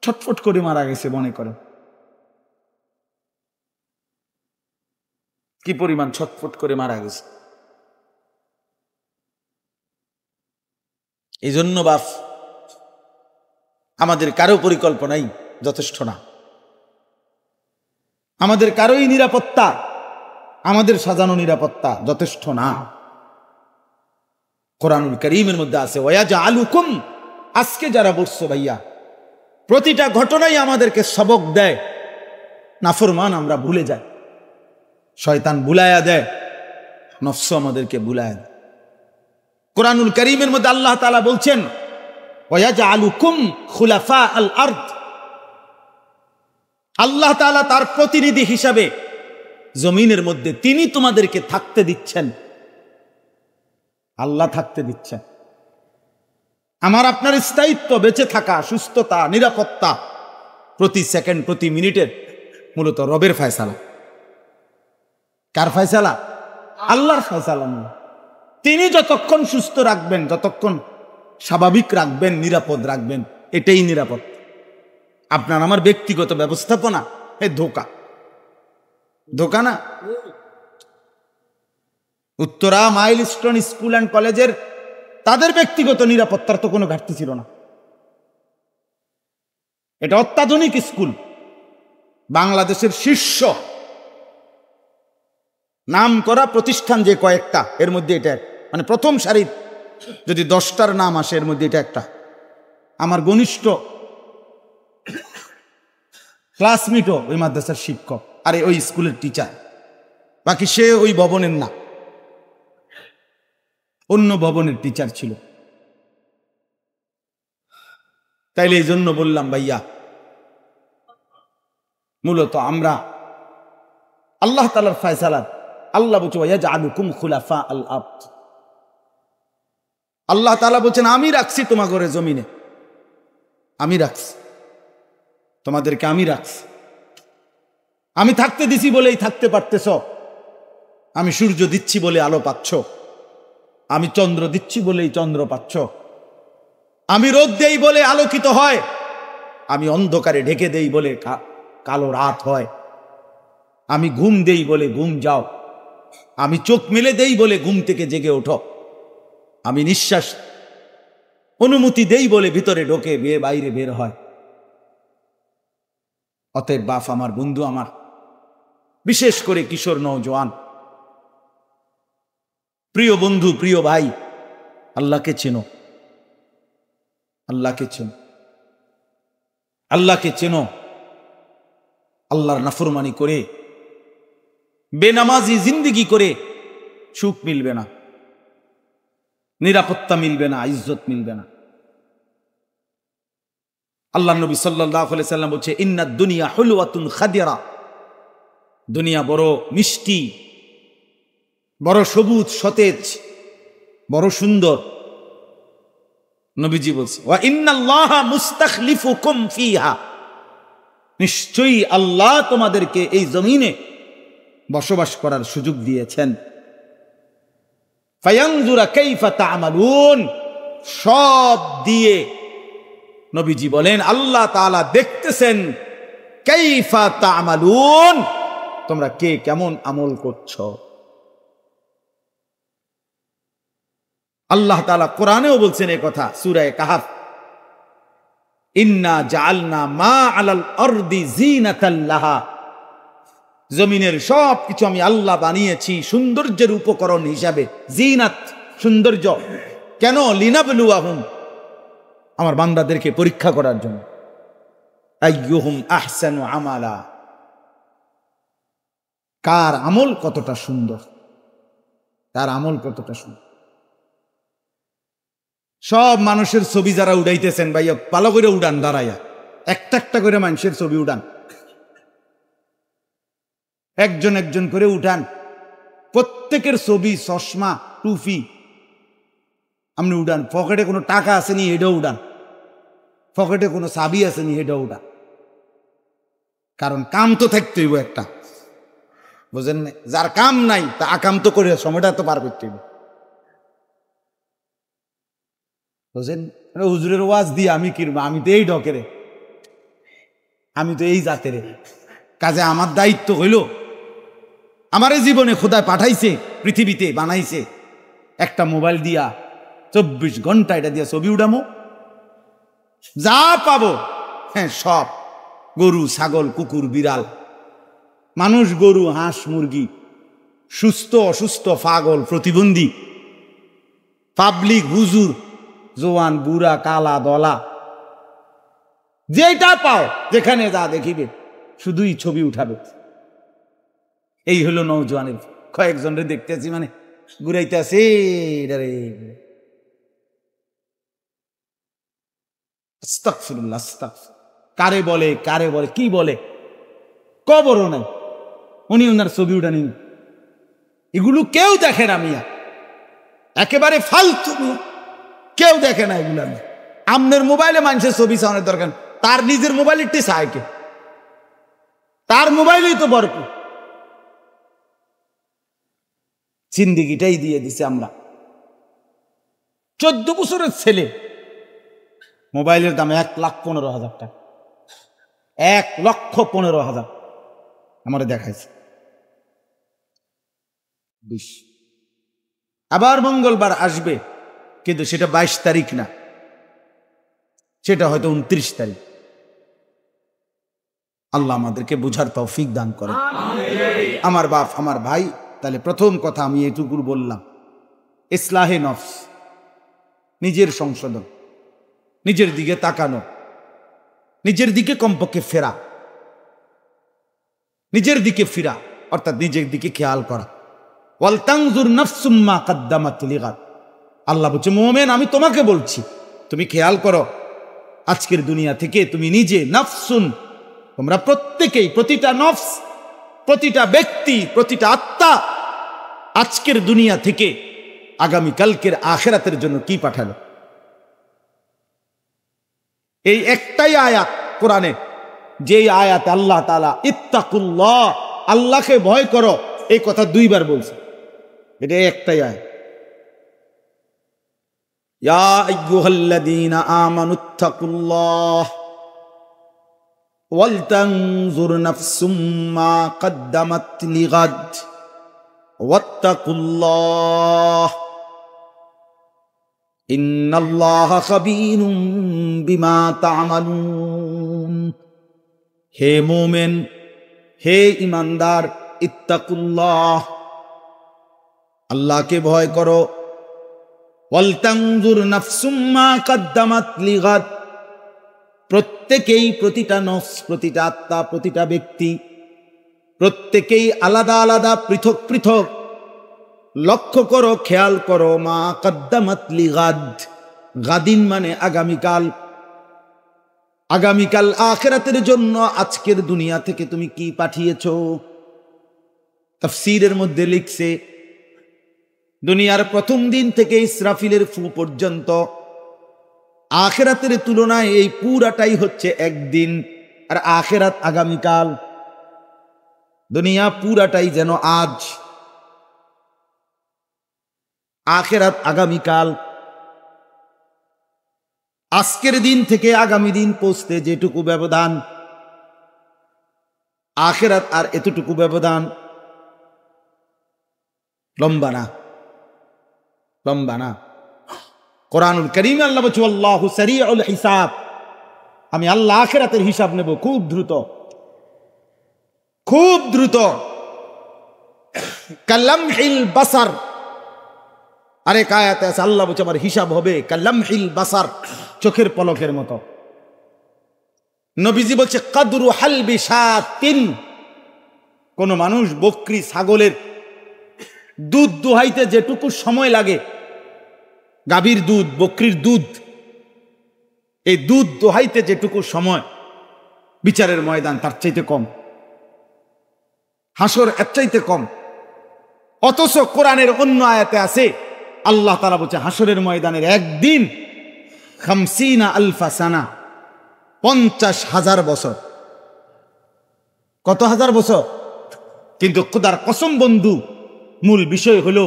Speaker 1: ছটফট করে মারা গেছে, মনে করে কি পরিমাণ ছটফট করে মারা গেছে। এই জন্য বাপ, আমাদের কারো পরিকল্পনাই যথেষ্ট না, আমাদের কারোই নিরাপত্তা, আমাদের সাজানো নিরাপত্তা যথেষ্ট না। কোরআনুল কারীমের মধ্যে আছে ওয়াজআলুকুম, আজকে যারা বসছো ভাইয়া, প্রতিটা ঘটনাই আমাদেরকে সবক দেয়। নাফরমান আমরা ভুলে যাই, শয়তান বুলায়া দেয়, নফস আমাদেরকে বুলায়া দেয়। কোরআনুল কারীমের মধ্যে আল্লাহ তাআলা বলছেন ওয়াজআলুকুম খুলাফা আল আরদ, আল্লাহ তাআলা তার প্রতিনিধি হিসাবে জমিনের মধ্যে তিনি তোমাদেরকে থাকতে দিচ্ছেন। আল্লাহ থাকতে দিচ্ছেন। আমার আপনার স্থায়িত্ব, বেঁচে থাকা, সুস্থতা, নিরাপত্তা প্রতি সেকেন্ড, প্রতি মিনিটের মূলত রবের ফয়সালা। কার ফয়সালা? আল্লাহর ফয়সালা। তিনি যতক্ষণ সুস্থ রাখবেন, যতক্ষণ স্বাভাবিক রাখবেন, নিরাপদ রাখবেন, এটাই নিরাপদ। আপনার আমার ব্যক্তিগত ব্যবস্থাপনা এ ধোঁকা, ধোঁকা না। উত্তরা মাইলস্টোন স্কুল অ্যান্ড কলেজের তাদের ব্যক্তিগত নিরাপত্তার তো কোনো ঘাটতি ছিল না। এটা অত্যাধুনিক স্কুল, বাংলাদেশের শীর্ষ নাম করা প্রতিষ্ঠান যে কয়েকটা, এর মধ্যে এটা মানে প্রথম সারির যদি 10টার নাম আসে এর মধ্যে এটা একটা। আমার ঘনিষ্ঠ ক্লাসমেটও ওই মাদ্রাসার শিক্ষক, আরে ওই স্কুলের টিচার, বাকি সে ওই ভবনের না, অন্য ভবনের টিচার ছিল। তাইলে এই জন্য বললাম ভাইয়া, মূলত আমরা আল্লাহ তাআলার ফয়সালা, আল্লাহ বলছে ওয়াজআলুকুম খুলাফা আল আরদ, আল্লাহ তাআলা বলছেন আমি রাখছি তোমাদের জমিনে, আমি রাখছি তোমাদেরকে, আমি রাখছি, আমি থাকতে দিছি বলেই থাকতে পারতেছ, আমি সূর্য দিচ্ছি বলে আলো পাচ্ছ, আমি চন্দ্র দিচ্ছি বলেই চন্দ্র পাচ্ছ, আমি রোদ দেই বলে আলোকিত হয়, আমি অন্ধকারে ঢেকে দেই বলে কালো রাত হয়, আমি ঘুম দেই বলে ঘুম যাও, আমি চোখ মেলে দেই বলে ঘুম থেকে জেগে ওঠো, আমি নিঃশ্বাস অনুমতি দেই বলে ভিতরে ঢোকে বাইরে বের হয়। অতএব বাপ আমার, বন্ধু আমার, বিশেষ করে কিশোর নওজোয়ান, প্রিয় বন্ধু, প্রিয় ভাই, আল্লাহকে চেনো, আল্লাহকে চেনো, আল্লাহকে চেনো। আল্লাহর নাফরমানি করে বেনামাজি জিন্দেগি করে সুখ মিলবে না, নিরাপত্তা মিলবে না, ইজ্জত মিলবে না। আল্লাহ নবী সাল্লাল্লাহু আলাইহি সাল্লাম বলছে ইন্নাদ দুনিয়া হুলওয়াতুন খাদিরা, দুনিয়া বড় মিষ্টি, বড় সবুজ সতেজ, বড় সুন্দর। নবীজি বলছে ওয়া ইন্নাল্লাহা মুস্তাখলিফুকুম ফিহা, নিশ্চয়ই আল্লাহ তোমাদেরকে এই জমিনে বসবাস করার সুযোগ দিয়েছেন। ফায়ানজুরা কাইফা তা'মালুন, সব দিয়ে নবীজি বলেন আল্লাহ তাআলা দেখতেছেন কাইফা তা'মালুন, তোমরা কে কেমন আমল করছো। আল্লাহ তাআলা কোরআনেও বলছেন এই কথা, সূরা কাহফ, ইন্না জাআলনা মা আলাল আরদি জিনাতাল লাহা, জমিনের সব কিছু আমি আল্লাহ বানিয়েছি সৌন্দর্যের উপকরণ হিসাবে, জিনাত সৌন্দর্য। কেন? লিনাবলুয়াহুম, আমার বান্দাদেরকে পরীক্ষা করার জন্য। আইয়ুহুম আহসানু আমালা, কার আমল কতটা সুন্দর, তার আমল কতটা সুন্দর। সব মানুষের ছবি যারা উড়াইতেছেন ভাইয়া, ভালো করে উড়ান, দাঁড়াইয়া একটা একটা করে মানুষের ছবি উড়ান, একজন একজন করে উঠান, প্রত্যেকের ছবি, চশমা, টুপি আপনি উড়ান। পকেটে কোনো টাকা আসেনি এটাও উড়ান, পকেটে কোনো চাবি আসেনি এটাও উড়ান, কারণ কাম তো থাকতে হইব একটা, বুঝেন না? যার কাম নাই তা আকাম তো করে সময়টা তো পার করতে হইব, বুঝেন? হুজুরের ওয়াজ দিয়ে আমি কিনবো, আমি তো এই ডকেরে, আমি তো এই জাতের, কাজে আমার দায়িত্ব হইল, আমারে জীবনে খোদায় পাঠাইছে, পৃথিবীতে বানাইছে, একটা মোবাইল দিয়া 24 ঘন্টা এটা দিয়া ছবি উঠামো, যা পাবো, হ্যাঁ সব, গরু, ছাগল, কুকুর, বিড়াল, মানুষ, গরু, হাঁস, মুরগি, সুস্থ অসুস্থ, পাগল, প্রতিবন্ধী, পাবলিক, হুজুর, জোয়ান, বুড়া, কালা, দলা, যেটা পাও, যেখানে যা দেখিবে শুধুই ছবি উঠাবে। এই হলো নওজোয়ানের। কয়েকজনরে দেখতেছি মানে ঘুরাইতেছে, আস্তাগফিরুল্লাহ, কারে বলে, কারে বলে, কি বলে, কবরও নাই, উনি ওনার ছবি উঠানি, এগুলো কেউ দেখে না মিয়া, একেবারে ফালতু, কেউ দেখে না এগুলো। আপনার মোবাইলে মানুষের ছবি চাওয়ানোর দরকার, তার নিজের মোবাইলের টি চায় কে? তার মোবাইলেই তো ভরপুর, জিন্দেগিটাই দিয়ে দিছে আমরা। 14 বছরের ছেলে, মোবাইলের দাম 1,15,000 টাকা, 1,15,000 আমার দেখাইছে। আবার মঙ্গলবার আসবে, কিন্তু সেটা 22 তারিখ না, সেটা হয়তো 29 তারিখ। আল্লাহ আমাদেরকে বুঝার তৌফিক দান করে। আমার বাপ, আমার ভাই, তাহলে প্রথম কথা আমি এটুকুর বললাম, ইসলাহে নফস, নিজের সংশোধন, নিজের দিকে তাকানো, নিজের দিকে কমপক্ষে ফেরা, নিজের দিকে ফিরা অর্থাৎ নিজের দিকে খেয়াল করা। ওয়াল তানজুর নাফসুম মা কদ্দামাত লিগাদ, আল্লাহ বলছে মুমিন আমি তোমাকে বলছি তুমি খেয়াল করো আজকের দুনিয়া থেকে তুমি নিজে, নাফসুন তোমরা প্রত্যেকেই, প্রতিটা নফস, প্রতিটা ব্যক্তি, প্রতিটা আত্মা আজকের দুনিয়া থেকে আগামী কালকের আখিরাতের জন্য কি পাঠালো। এই একটাই আয়াত কোরআনে, যেই আয়াতে আল্লাহ তাআলা ইত্তাকুল্লাহ, আল্লাহকে ভয় করো, এই কথা দুইবার বলছে। এটা একটাই আয়াত, ইয়া আইয়ুহাল্লাযীনা আমানুত্তাকুল্লাহ ওয়াল তানজুর নাফসুম মা কদ্দামাত লিগাদ ওয়াত্তাকুল্লাহ ইন্নাল্লাহা খাবীরুম বিমা তা'মালুন। হে মুমিন, হে ঈমানদার, ইত্তাকুল্লাহ, আল্লাহকে ভয় করো। ওয়াল তানজুর নাফসুম মা কদ্দামাত লিগাদ, প্রত্যেকেই, প্রতিটা নফস, প্রতিটা আত্মা, প্রতিটা ব্যক্তি, প্রত্যেকেই আলাদা আলাদা, পৃথক পৃথক লক্ষ্য করো, খেয়াল করো, মা কদ্দামাত লিগাদ, গাদিন মানে আগামীকাল, আগামীকাল আখিরাতের জন্য আজকের দুনিয়া থেকে তুমি কি পাঠিয়েছো। তাফসীরের মধ্যে লিখছে দুনিয়ার প্রথম দিন থেকে ইসরাফিলের ফু পর্যন্ত আখিরাতের তুলনায় এই পুরাটাই হচ্ছে একদিন, আর আখিরাত আগামীকাল। দুনিয়া পুরাটাই যেন আজ, আখিরাত আগামীকাল। আজকের দিন থেকে আগামী দিন পৌঁছতে যেটুকু ব্যবধান, আখিরাত আর এতটুকু ব্যবধান। লম্বা না, লম্বা না। কোরআনুল কারীমে আল্লাহ বলছে আল্লাহু সারিউল হিসাব, আমি আল্লাহ আখিরাতের হিসাব নেব খুব দ্রুত, খুব দ্রুত। কালামহিল বাসার, আরেক আয়াতে আছে আল্লাহ বলছে আমার হিসাব হবে কালামহিল বাসার, চোখের পলকের মতো। নবীজি বলছে কাদরু হালবি শাতিন, কোন মানুষ বকরি ছাগলের দুধ দোহাইতে যেটুকু সময় লাগে, গাভীর দুধ, বকরির দুধ, এই দুধ দোহাইতে যেটুকু সময় বিচারের ময়দান তার চাইতে কম, হাসর এর চাইতে কম। অথচ কোরআনের অন্য আয়াতে আছে আল্লাহ তাআলা বলছে হাসরের ময়দানের একদিন 50 আলফা সানা, 50,000 বছর। কত হাজার বছর? কিন্তু খোদার কসম বন্ধু, মূল বিষয় হলো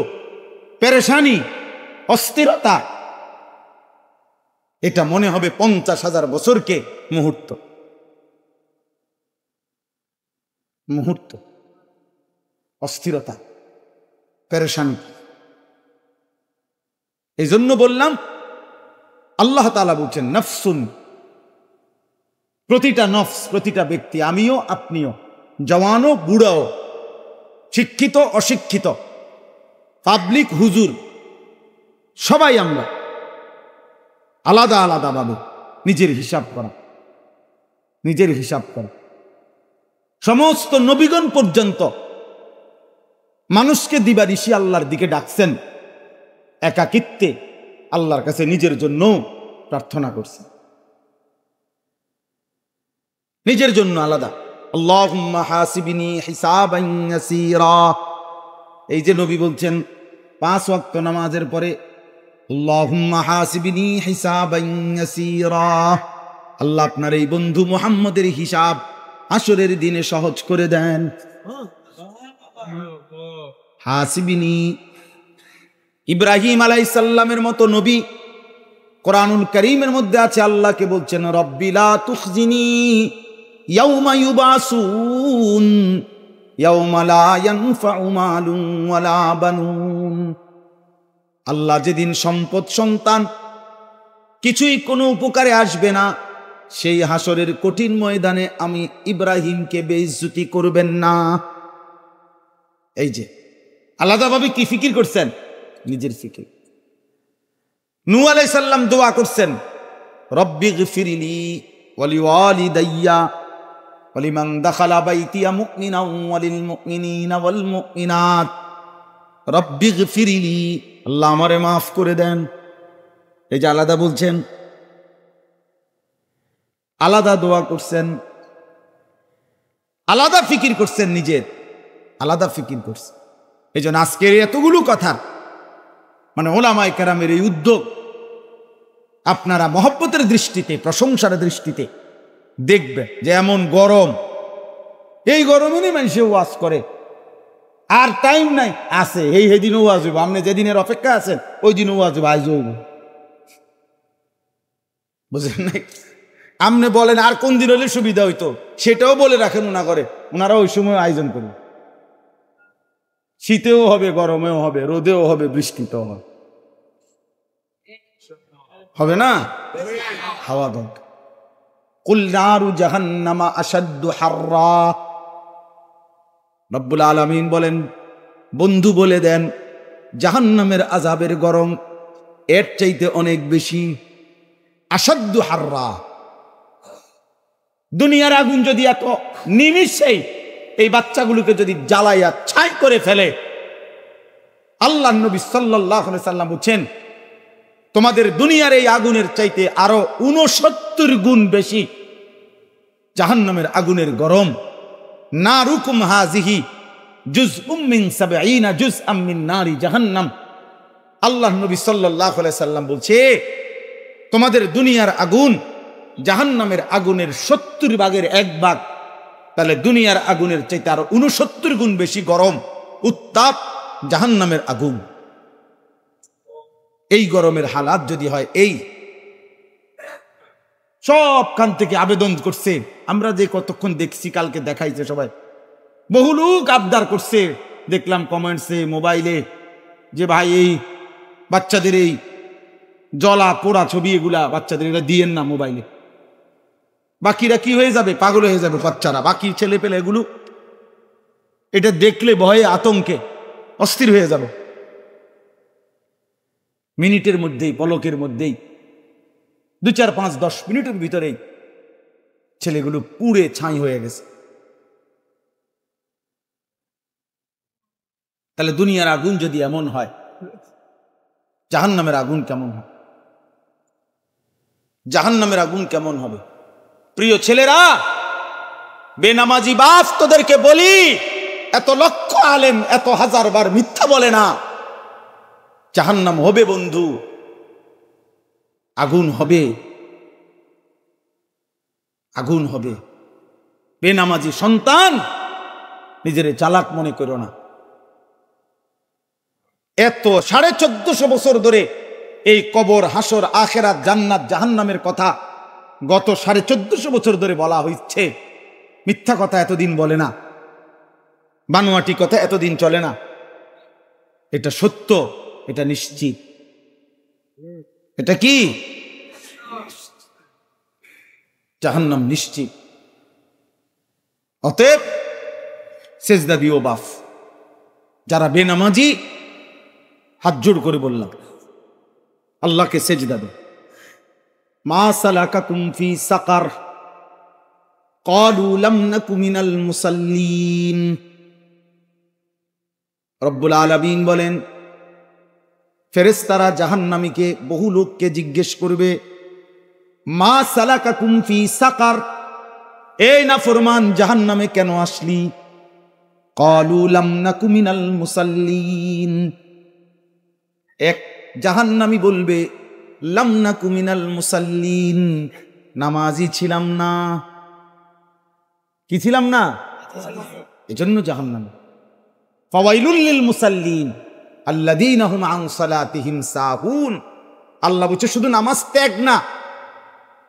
Speaker 1: পেরেশানি, অস্থিরতা। এটা মনে হবে 50,000 বছরকে মুহূর্ত, মুহূর্ত, অস্থিরতা, পেরেশানি। এই জন্য বললাম আল্লাহ তাআলা বলছেন নফসুন, প্রতিটা নফস, প্রতিটা ব্যক্তি, আমিও আপনিও, জওয়ানও বুড়াও, শিক্ষিত অশিক্ষিত, পাবলিক হুজুর, সবাই আমরা আলাদা আলাদা ভাবে নিজের হিসাব করা, নিজের হিসাব করা। সমস্ত নবীগণ পর্যন্ত মানুষকে দিবানিশি আল্লাহর দিকে ডাকছেন, একাকিত্বে আল্লাহর কাছে নিজের জন্য প্রার্থনা করছেন, নিজের জন্য আলাদা। আল্লাহুম্মা হাসিবনি হিসাবান ইয়াসীরা, এই যে নবী বলছেন 5 ওয়াক্ত নামাজের পরে আল্লাহুম্মা হাসিবনি হিসাবান ইয়াসীরা, আল্লাহ আপনার এই বন্ধু মুহাম্মদের হিসাব হাসরের দিনে সহজ করে দেন। হাসিবিনি, ইব্রাহিম আলাইহিস সালামের মতো নবী কোরআনুল কারীমের মধ্যে আছে আল্লাহকে বলছেন রব্বি লা তুখজিনি ইয়াউমা ইউবাসুন ইয়াউমা লা ইয়ানফাউ মালুন ওয়ালা বানুন। আল্লাহ যেদিন সম্পদ সন্তান কিছুই কোনো উপকারে আসবে না, সেই হাসরের কঠিন ময়দানে আমি ইব্রাহিমকে বেইজ্জতি করবেন না। এই যে আলাদাভাবে কি ফিকির করছেন? নিজের ফিকির। নূহ আলাইহিস সালাম দোয়া করছেন, রব্বি গফিরলি ওয়ালিওয়ালিদাইয়া ওয়ালিমান দাখালা বাইতিয়া মুমিনান ওয়ালিল মুমিনিনা ওয়াল মুমিনাত। রব্বি গফিরলি, আল্লাহ আমারে মাফ করে দেন। এই যে আলাদা বলছেন, আলাদা দোয়া করছেন, আলাদা ফিকির করছেন, নিজের আলাদা ফিকির করছেন। এই জন্য আজকের এতগুলো কথা, মানে ওলামায়ে কেরামের এই উদ্যোগ, আপনারা মহব্বতের দৃষ্টিতে, প্রশংসার দৃষ্টিতে দেখবেন যে এমন গরম, এই গরমেরই মানুষে ওয়াজ করে, আর টাইম নাই, আছে এই দিনও ওয়াজ হইব। আপনি যেদিনের অপেক্ষা আছেন ওই দিনও ওয়াজ হইব, আইজ হইব, বুঝলেন নাই? আপনি বলেন আর কোন দিন হলে সুবিধা হইতো, সেটাও বলে রাখেন ওনা করে, ওনারা ওই সময় আয়োজন করুন। শীতেও হবে, গরমেও হবে, রোদেও হবে, বৃষ্টিতেও হবে, হবে না? হাওয়া দরকার। কুল নারু জাহান্নামা আশাদ্দু হাররা। রব্বুল আলামিন বলেন, বন্ধু বলে দেন, জাহান্নামের আযাবের গরম এর চাইতে অনেক বেশি। আশাদ্দু হাররা। দুনিয়ার আগুন যদি এত নিমিষেই এই বাচ্চাগুলোকে যদি জ্বালাইয়া ছাই করে ফেলে, আল্লাহর নবী সাল্লাল্লাহু আলাইহি সাল্লাম বলেন, তোমাদের দুনিয়ার এই আগুনের চাইতে আরো 69 গুণ বেশি জাহান্নামের আগুনের গরম। নারুকুম হাযিহি জুজউম মিন 70 জুজআম মিন নারি জাহান্নাম। আল্লাহর নবী সাল্লাল্লাহু আলাইহি সাল্লাম বলছে, তোমাদের দুনিয়ার আগুন জাহান্নামের আগুনের 70 ভাগের 1 ভাগ। তাহলে দুনিয়ার আগুনের চাইতে আরো 69 গুণ বেশি গরম, উত্তাপ জাহান্নামের আগুন। এই গরমের হালাত যদি হয়, এই সবখান থেকে আবেদন করছে। আমরা যে কতক্ষণ দেখছি, কালকে দেখাইছে সবাই, বহু লোক আবদার করছে, দেখলাম কমেন্টসে, মোবাইলে, যে ভাই এই বাচ্চাদের এই জ্বলা পোড়া ছবি, এগুলা বাচ্চাদের এগুলা দিয়েন না মোবাইলে। বাকিরা কি হয়ে যাবে? পাগল হয়ে যাবে বাচ্চারা, বাকি ছেলে পেলে এগুলো এটা দেখলে ভয়ে আতঙ্কে অস্থির হয়ে যাবে। মিনিটের মধ্যেই, পলকের মধ্যেই, 2, 4, 5, 10 মিনিটের ভিতরেই ছেলেগুলো পুড়ে ছাই হয়ে গেছে। তাহলে দুনিয়ার আগুন যদি এমন হয়, জাহান্নামের আগুন কেমন হবে? জাহান্নামের আগুন কেমন হবে? প্রিয় ছেলেরা, বেনামাজি বাপ, তোদেরকে বলি, এত লক্ষ আলেম এত 1000 বার মিথ্যা বলে না। জাহান্নাম হবে বন্ধু, আগুন হবে, আগুন হবে। বেনামাজি সন্তান, নিজের চালাক মনে করো না। এত 1450 বছর ধরে এই কবর, হাসর, আখেরাত, জান্নাত, জাহান্নামের কথা গত 1450 বছর ধরে বলা হচ্ছে। মিথ্যা কথা এতদিন বলে না, বানোয়াটি কথা এতদিন চলে না। এটা সত্য, এটা নিশ্চিত। এটা কি? জাহান্নাম নিশ্চিত। অতএব সেজদা দিও বাপ। যারা বেনামাজি, হাত জোড় করে বললাম, আল্লাহকে সেজদা দে। মা সালাকাকুম ফি সাকার ক্বালু লাম নাকু মিনাল মুসাল্লিন। রব্বুল আলামিন বলেন, ফেরেশতারা জাহান্নামীকে, বহু লোককে জিজ্ঞেস করবে, মা সালাকাকুম ফি সাকার, এই নাফরমান জাহান্নামে কেন আসলি? ক্বালু লাম নাকু মিনাল মুসাল্লিন। এক জাহান্নামী বলবে, লাম নাকু মিনাল মুসাল্লিন, নামাজি ছিলাম না। কি ছিলাম না? এজন্য জাহান্নামী। ফাওয়াইলুল লিল মুসাল্লিন আল্লাযীনা হুম আন সালাতিহিম সাহুন। আল্লাহ বলছে শুধু নামাজ ত্যাগ না,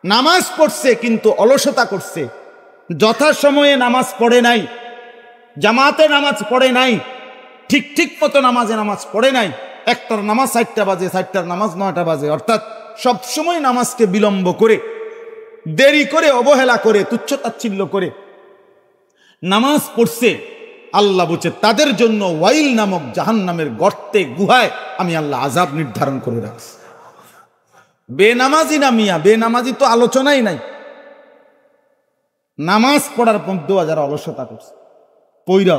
Speaker 1: নামাজ পড়ছে কিন্তু অলসতা করছে, যথাসময়ে নামাজ পড়ে নাই, জামাতে নামাজ পড়ে নাই, ঠিক মতো নামাজ পড়ে নাই। একটার নামাজ 4টা বাজে, 4টার নামাজ 9টা বাজে। অর্থাৎ সবসময় নামাজকে বিলম্ব করে, দেরি করে, অবহেলা করে, তুচ্ছ তাচ্ছিল্য করে নামাজ পড়ছে, আল্লাহ বলছে তাদের জন্য ওয়াইল নামক জাহান্নামের গর্তে গুহায় আমি আল্লাহ আযাব নির্ধারণ করে রাখছি। বেনামাজি না মিয়া, বেনামাজি তো আলোচনাই নাই। নামাজ পড়ার মধ্যেও যারা অলসতা করছে পইরা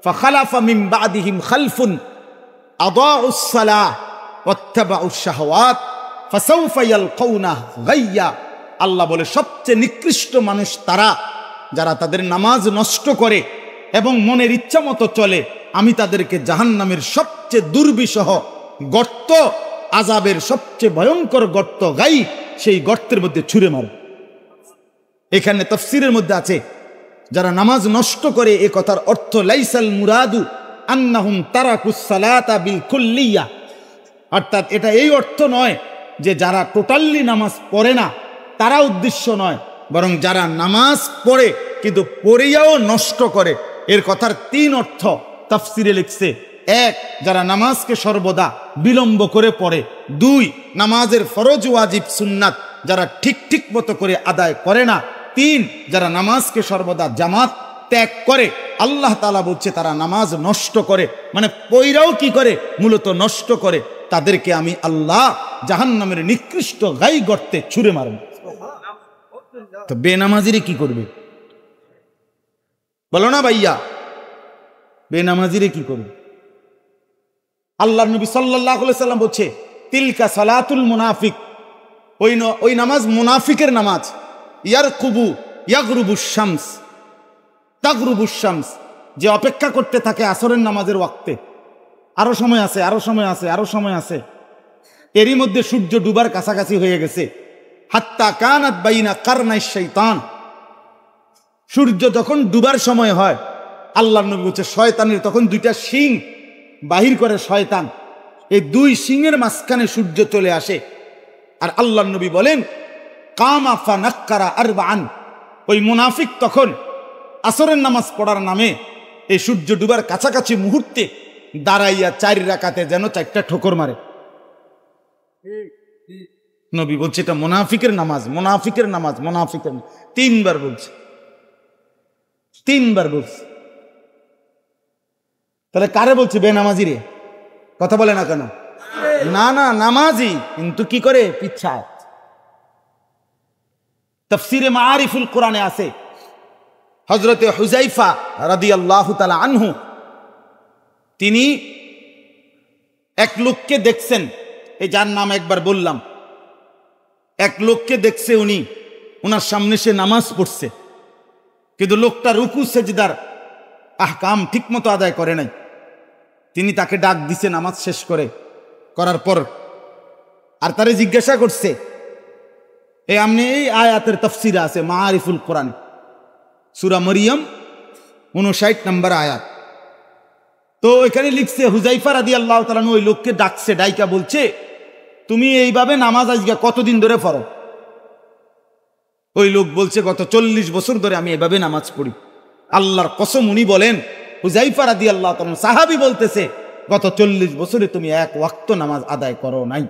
Speaker 1: ফাখালাফা মিন বাদিহিম খালফুন আদাউস সালাহ ওয়াত্তাবাউশ শাহওয়াত ফাসাউফা ইয়ালকাউনা গাইয়া। আল্লাহ বলে সবচেয়ে নিকৃষ্ট মানুষ তারা যারা তাদের নামাজ নষ্ট করে এবং মনের ইচ্ছা মতো চলে, আমি তাদেরকে জাহান্নামের সবচেয়ে দুর্বিষহ গর্ত, আযাবের সবচেয়ে ভয়ঙ্কর গর্ত গাই, সেই গর্তের মধ্যে ছুঁড়ে মার। এখানে তাফসীরের মধ্যে আছে যারা নামাজ নষ্ট করে, এ কথার অর্থ লাইসাল মুরাদু আন্নাহুম তারাকুস সালাতা বিল কুল্লিয়া, অর্থাৎ এটা এই অর্থ নয় যে যারা টোটালি নামাজ পড়ে না তারা উদ্দেশ্য নয়, বরং যারা নামাজ পড়ে কিন্তু পড়িয়াও নষ্ট করে। এর কথার তিন অর্থ তাফসীরে লিখছে। এক, যারা নামাজকে সর্বদা বিলম্ব করে পড়ে। দুই, নামাজের ফরজ ওয়াজিব সুন্নাত যারা ঠিক মতো করে আদায় করে না। তিন, যারা নামাজকে সর্বদা জামাত ত্যাগ করে। আল্লাহ তাআলা বলছে তারা নামাজ নষ্ট করে, মানে পয়রাও কি করে, মূলত নষ্ট করে। তাদেরকে আমি আল্লাহ জাহান্নামের নিকৃষ্ট গাই গর্তে ছুঁড়ে মারব। তো বেনামাজিরে কি করবে বলো না ভাইয়া? বেনামাজিরে কি করবে? আল্লাহর নবী সাল্লাল্লাহু আলাইহি সাল্লাম বলছে তিলকা সালাতুল মুনাফিক, ওই নামাজ মুনাফিকের নামাজ। ইয়ারকুবু ইয়াগরুবুশ শামস তাগরুবুশ শামস, যে অপেক্ষা করতে থাকে আসরের নামাজের ওয়াক্তে, আরো সময় আছে, আরো সময় আছে, আরো সময় আছে, এরই মধ্যে সূর্য ডুবার কাছাকাছি হয়ে গেছে। হাত্তা কানাত বাইনা কারনাই শাইতান, সূর্য যখন ডুবার সময় হয় আল্লাহর নবী বলছে শয়তানের তখন দুইটা শিং বাহির করে শয়তান, এই দুই শিংয়ের মাঝখানে সূর্য চলে আসে। আর আল্লাহর নবী বলেন কামা ফানাক্কারা আরবাআন, ওই মুনাফিক তখন আসরের নামাজ পড়ার নামে এই সূর্য ডুবার কাছাকাছি মুহূর্তে দাঁড়াইয়া 4 রাকাতে যেন 4টা ঠোকর মারে। নবী বলছে এটা মুনাফিকের নামাজ, মুনাফিকের নামাজ, মুনাফিকের। 3 বার বলছে, 3 বার বলছে। তাহলে কারে বলছে? বেনামাজি রে। কথা বলে না কেন? না না, নামাজি কিন্তু কি করে? পিছায়। তাফসীরে মাআরিফুল কোরআনে আছে হযরতে হুযায়ফা রাদিয়াল্লাহু তাআলা আনহু, তিনি এক লোককে দেখছেন, এই যার নাম একবার বললাম, এক লোককে দেখছে, উনি ওনার সামনে সে নামাজ পড়ছে, কিন্তু লোকটা রুকু সেজদার আহকাম ঠিকমতো আদায় করে নাই। তিনি তাকে ডাক দিছে নামাজ শেষ করার পর, আর তারে জিজ্ঞাসা করছে, আমনে এই আয়াতের তাফসীরে আছে মাআরিফুল কোরআন, সূরা মরিয়ম 59 নম্বর আয়াত। তো এখানে লিখছে হুযায়ফা রাদিয়াল্লাহু তাআলা ওই লোককে ডাকছে, ডাইকা বলছে তুমি এইভাবে নামাজ আজকে কতদিন ধরে পড়ো? ওই লোক বলছে গত 40 বছর ধরে আমি এভাবে নামাজ পড়ি। আল্লাহর কসম, উনি বলেন হুযায়ফা রাদিয়াল্লাহু তাআলা সাহাবী বলতেছে গত 40 বছরে তুমি এক ওয়াক্ত নামাজ আদায় করো নাই।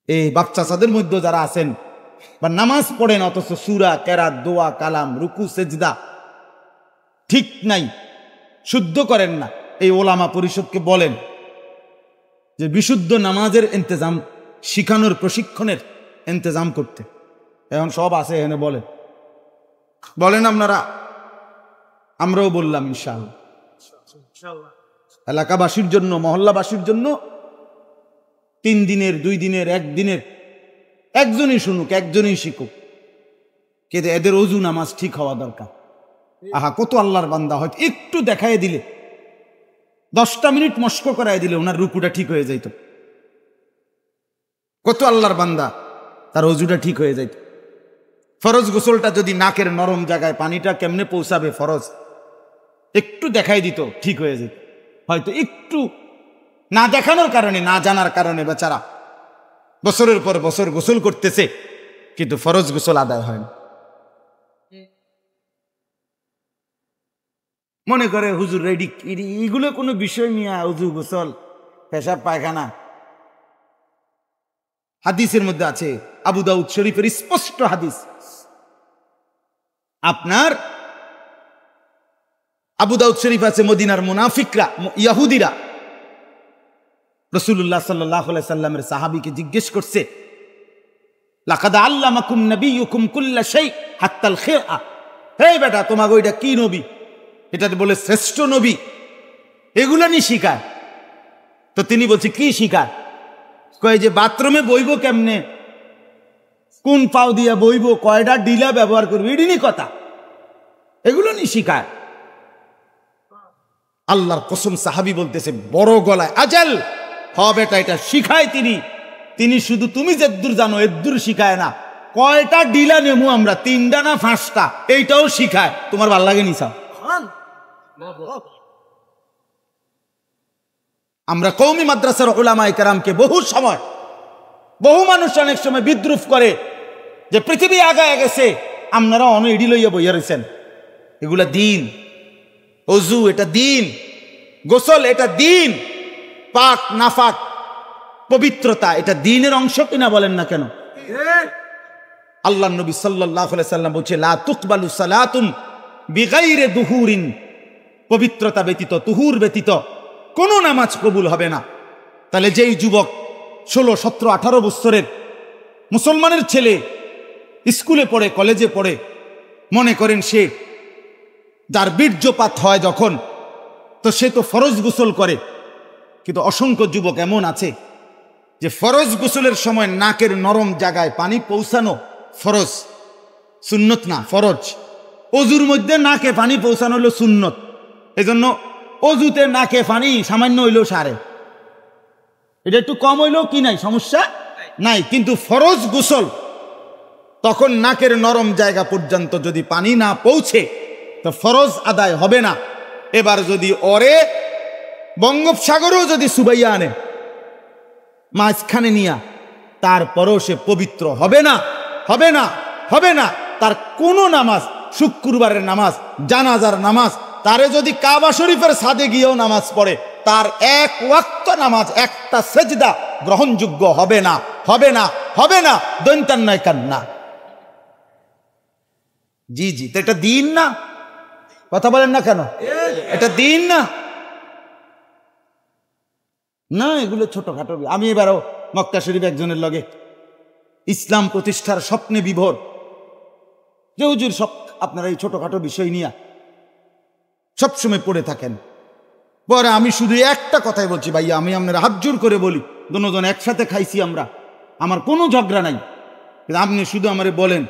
Speaker 1: এই বাচ্চাদের মধ্যে যারা আছেন বা নামাজ পড়েন অথচ সূরা, কেরাত, দোয়া, কালাম, রুকু, সেজদা ঠিক নাই, শুদ্ধ করেন না, এই ওলামা পরিষদকে বলেন যে বিশুদ্ধ নামাজের ইন্তজাম শিখানোর, প্রশিক্ষণের ইন্তজাম করতে। এখন সব আছে এখানে, বলেন আপনারা, আমরাও বললাম ইনশাআল্লাহ। এলাকাবাসীর জন্য, মহল্লাবাসীর জন্য 3 দিনের, 2 দিনের, 1 দিনের, একজনই শুনুক, একজনই শিখুক, কিন্তু এদের ওযু নামাজ ঠিক হওয়া দরকার। আহা, কত আল্লাহর বান্দা হয়তো একটু দেখায় দিলে, 10টা মিনিট মস্ক করায় দিলে ওনার রুকুটা ঠিক হয়ে যাইত। কত আল্লাহর বান্দা তার ওযুটা ঠিক হয়ে যাইত। ফরজ গোসলটা যদি নাকের নরম জায়গায় পানিটা কেমনে পৌঁছাবে, ফরজ একটু দেখাই দিত, ঠিক হয়ে যেত। হয়তো একটু না দেখানোর কারণে, না জানার কারণে বেচারা বছরের পর বছর গোসল করতেছে, কিন্তু ফরজ গোসল আদায় হয় না। মনে করে হুজুর রেডি, এগুলো কোনো বিষয় নিয়ে উযু, গোসল, পেশাব, পায়খানা। হাদিসের মধ্যে আছে, আবু দাউদ শরীফের স্পষ্ট হাদিস, আপনার আবু দাউদ শরীফ আছে, মদিনার মুনাফিকরা, ইয়াহুদিরা রাসূলুল্লাহ সাল্লাল্লাহু আলাইহি সাল্লামের সাহাবীকে জিজ্ঞেস করছে, লাকাদ আল্লামাকুম নবিয়ুকুম কুল্লা শাই হাত্তাল খিরআ, হে বেটা তোমাকে ওইটা কি নবী? এটা বলে শ্রেষ্ঠ নবী, এগুলা নি শিখায়। তো তিনি বলছে কি শিখায়? কয় যে বাথরুমে বইব কেমনে, কোন পাও দিয়া বইব, কয়টা ডিলা ব্যবহার করবো, এডিনি কথা, এগুলো নি শিখায়। আল্লাহর কসম সাহাবী বলতেছে বড় গলায়, আজাল হবে এটা শিখায় তিনি শুধু তুমি যেদূর জানো এদূর শিখায় না। কয়টা ডিলা নেমু আমরা, 3টা না 5টা, এইটাও শিখায়। তোমার ভাল লাগে নিসা? আমরা কওমি মাদ্রাসার উলামায়ে কেরামকে বহু সময়, বহু মানুষ অনেক সময় বিদ্রুপ করে যে পৃথিবী আগায় গেছে, আপনারা অনেক লইয়া বইয়া রয়েছেন। এগুলা দিন, অজু এটা দিন, গোসল এটা দিন, পাক নাফাক পবিত্রতা এটা দিনের অংশ কিনা বলেন না কেন? আল্লাহ নবী সাল্লাল্লাহু আলাইহি সাল্লাম বলছে লা তুকবালু সালাতুন বিগাইরি দুহুরিন, পবিত্রতা ব্যতীত, তুহুর ব্যতীত কোনো নামাজ কবুল হবে না। তাহলে যেই যুবক 16, 17, 18 বছরের মুসলমানের ছেলে স্কুলে পড়ে, কলেজে পড়ে, মনে করেন সে যার বীর্যপাত হয় যখন, তো সে তো ফরজ গোসল করে। কিন্তু অসংখ্য যুবক এমন আছে যে ফরজ গোসলের সময় নাকের নরম জায়গায় পানি পৌঁছানো ফরজ, সুন্নত না, ফরজ। অজুর মধ্যে নাকে পানি পৌঁছানো হলো সুন্নত। এজন্য অজুতে নাকে পানি সামান্য হইলেও সারে, এটা একটু কম হইলেও কি নাই, সমস্যা নাই। কিন্তু ফরজ গোসল তখন নাকের নরম জায়গা পর্যন্ত যদি পানি না পৌঁছে তো ফরজ আদায় হবে না। এবার যদি ওরে বঙ্গোপসাগরেও যদি সুবাইয়া আনে মাঝখানে নিয়া, তারপরও সে পবিত্র হবে না, হবে না, হবে না। তার কোনো নামাজ, শুক্রবারের নামাজ, জানাজার নামাজ, তারে যদি কাবা শরীফের ছাদে গিয়েও নামাজ পড়ে, তার এক ওয়াক্ত নামাজ, একটা সেজদা গ্রহণযোগ্য হবে না, হবে না, হবে না। দৈন্তান নয় কান্না। জি জি, তো এটা দিন না? কথা বলেন না কেন? এটা দিন না? না, এগুলো ছোটখাটো। আমি এবারও মক্কা শরীফ একজনের লগে ইসলাম প্রতিষ্ঠার স্বপ্নে বিভোর, যে হুজুর সব আপনারা এই ছোটখাটো বিষয় নিয়ে সবসময় পড়ে থাকেন। পরে আমি শুধু একটা কথাই বলছি, ভাইয়া আমি আপনারা হাত জোর করে বলি, দুজন একসাথে খাইছি আমরা, আমার কোনো ঝগড়া নাই, কিন্তু আপনি শুধু আমারে বলেন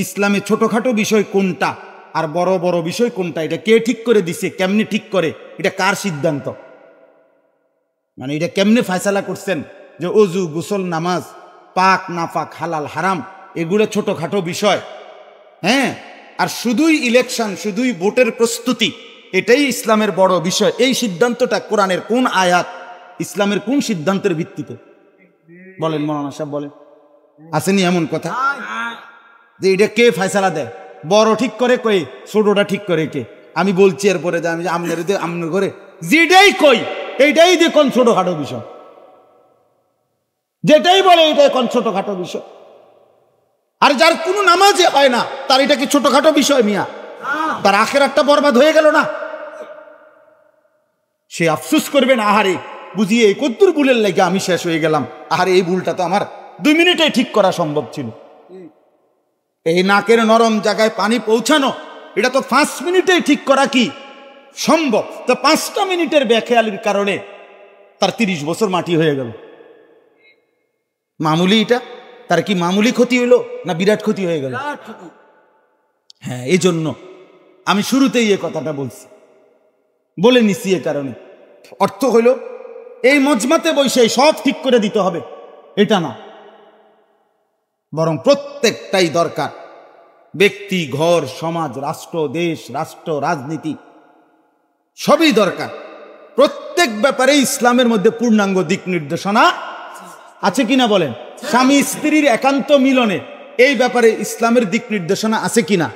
Speaker 1: ইসলামে ছোটখাটো বিষয় কোনটা আর বড় বড় বিষয় কোনটা, এটা কে ঠিক করে দিছে, কেমনে ঠিক করে, এটা কার সিদ্ধান্ত? মানে এটা কেমনে ফয়সালা করছেন যে অজু, গোসল, নামাজ, পাক নাফাক, হালাল হারাম এগুলো ছোটখাটো বিষয়? হ্যাঁ, আর শুধুই ইলেকশন, শুধুই ভোটের প্রস্তুতি, এটাই ইসলামের বড় বিষয়। এই সিদ্ধান্তটা কোরআনের কোন আয়াত, ইসলামের কোন সিদ্ধান্তের ভিত্তিতে? বলেন মৌলানা সাহেব, বলেন। আসেনি এমন কথা যে এটা কে ফয়সালা দেয়? বড় ঠিক করে কই, ছোটটা ঠিক করে কে? আমি বলছি এরপরে যে আমি আপনার ঘরে যেটাই কই এইটাই দেখুন ছোটখাটো বিষয়, যেটাই বলে এটাই কোন ছোটখাটো বিষয়। আর যার কোনো নামাজে হয় না তার এটা কি ছোটখাটো বিষয় মিয়া? তার আখিরাতটা বরবাদ হয়ে গেল না? সে আফসোস করবেন, আহারে বুঝিয়ে এই কদ্দুর ভুলের লাগে আমি শেষ হয়ে গেলাম, আহারে এই ভুলটা তো আমার 2 মিনিটে ঠিক করা সম্ভব ছিল। এই নাকের নরম জায়গায় পানি পৌঁছানো এটা তো 5 মিনিটেই ঠিক করা কি সম্ভব? তো 5টা মিনিটের বেখেয়ালির কারণে তার 30 বছর মাটি হয়ে গেল। মামুলি এটা? তার কি মামুলি ক্ষতি হইল না বিরাট ক্ষতি হয়ে গেল? হ্যাঁ, এই জন্য আমি শুরুতেই এই কথাটা বলছি, বলে নিছি। এ কারণে অর্থ হইল এই মজমাতে বসে সব ঠিক করে দিতে হবে এটা না, বরং প্রত্যেকটাই দরকার। ব্যক্তি, ঘর, সমাজ, রাষ্ট্র, দেশ, রাষ্ট্র, রাজনীতি সবই দরকার। প্রত্যেক ব্যাপারে ইসলামের মধ্যে পূর্ণাঙ্গ দিক নির্দেশনা আছে কিনা বলেন? স্বামী স্ত্রীর একান্ত মিলনে এই ব্যাপারে ইসলামের দিক নির্দেশনা আছে কিনা?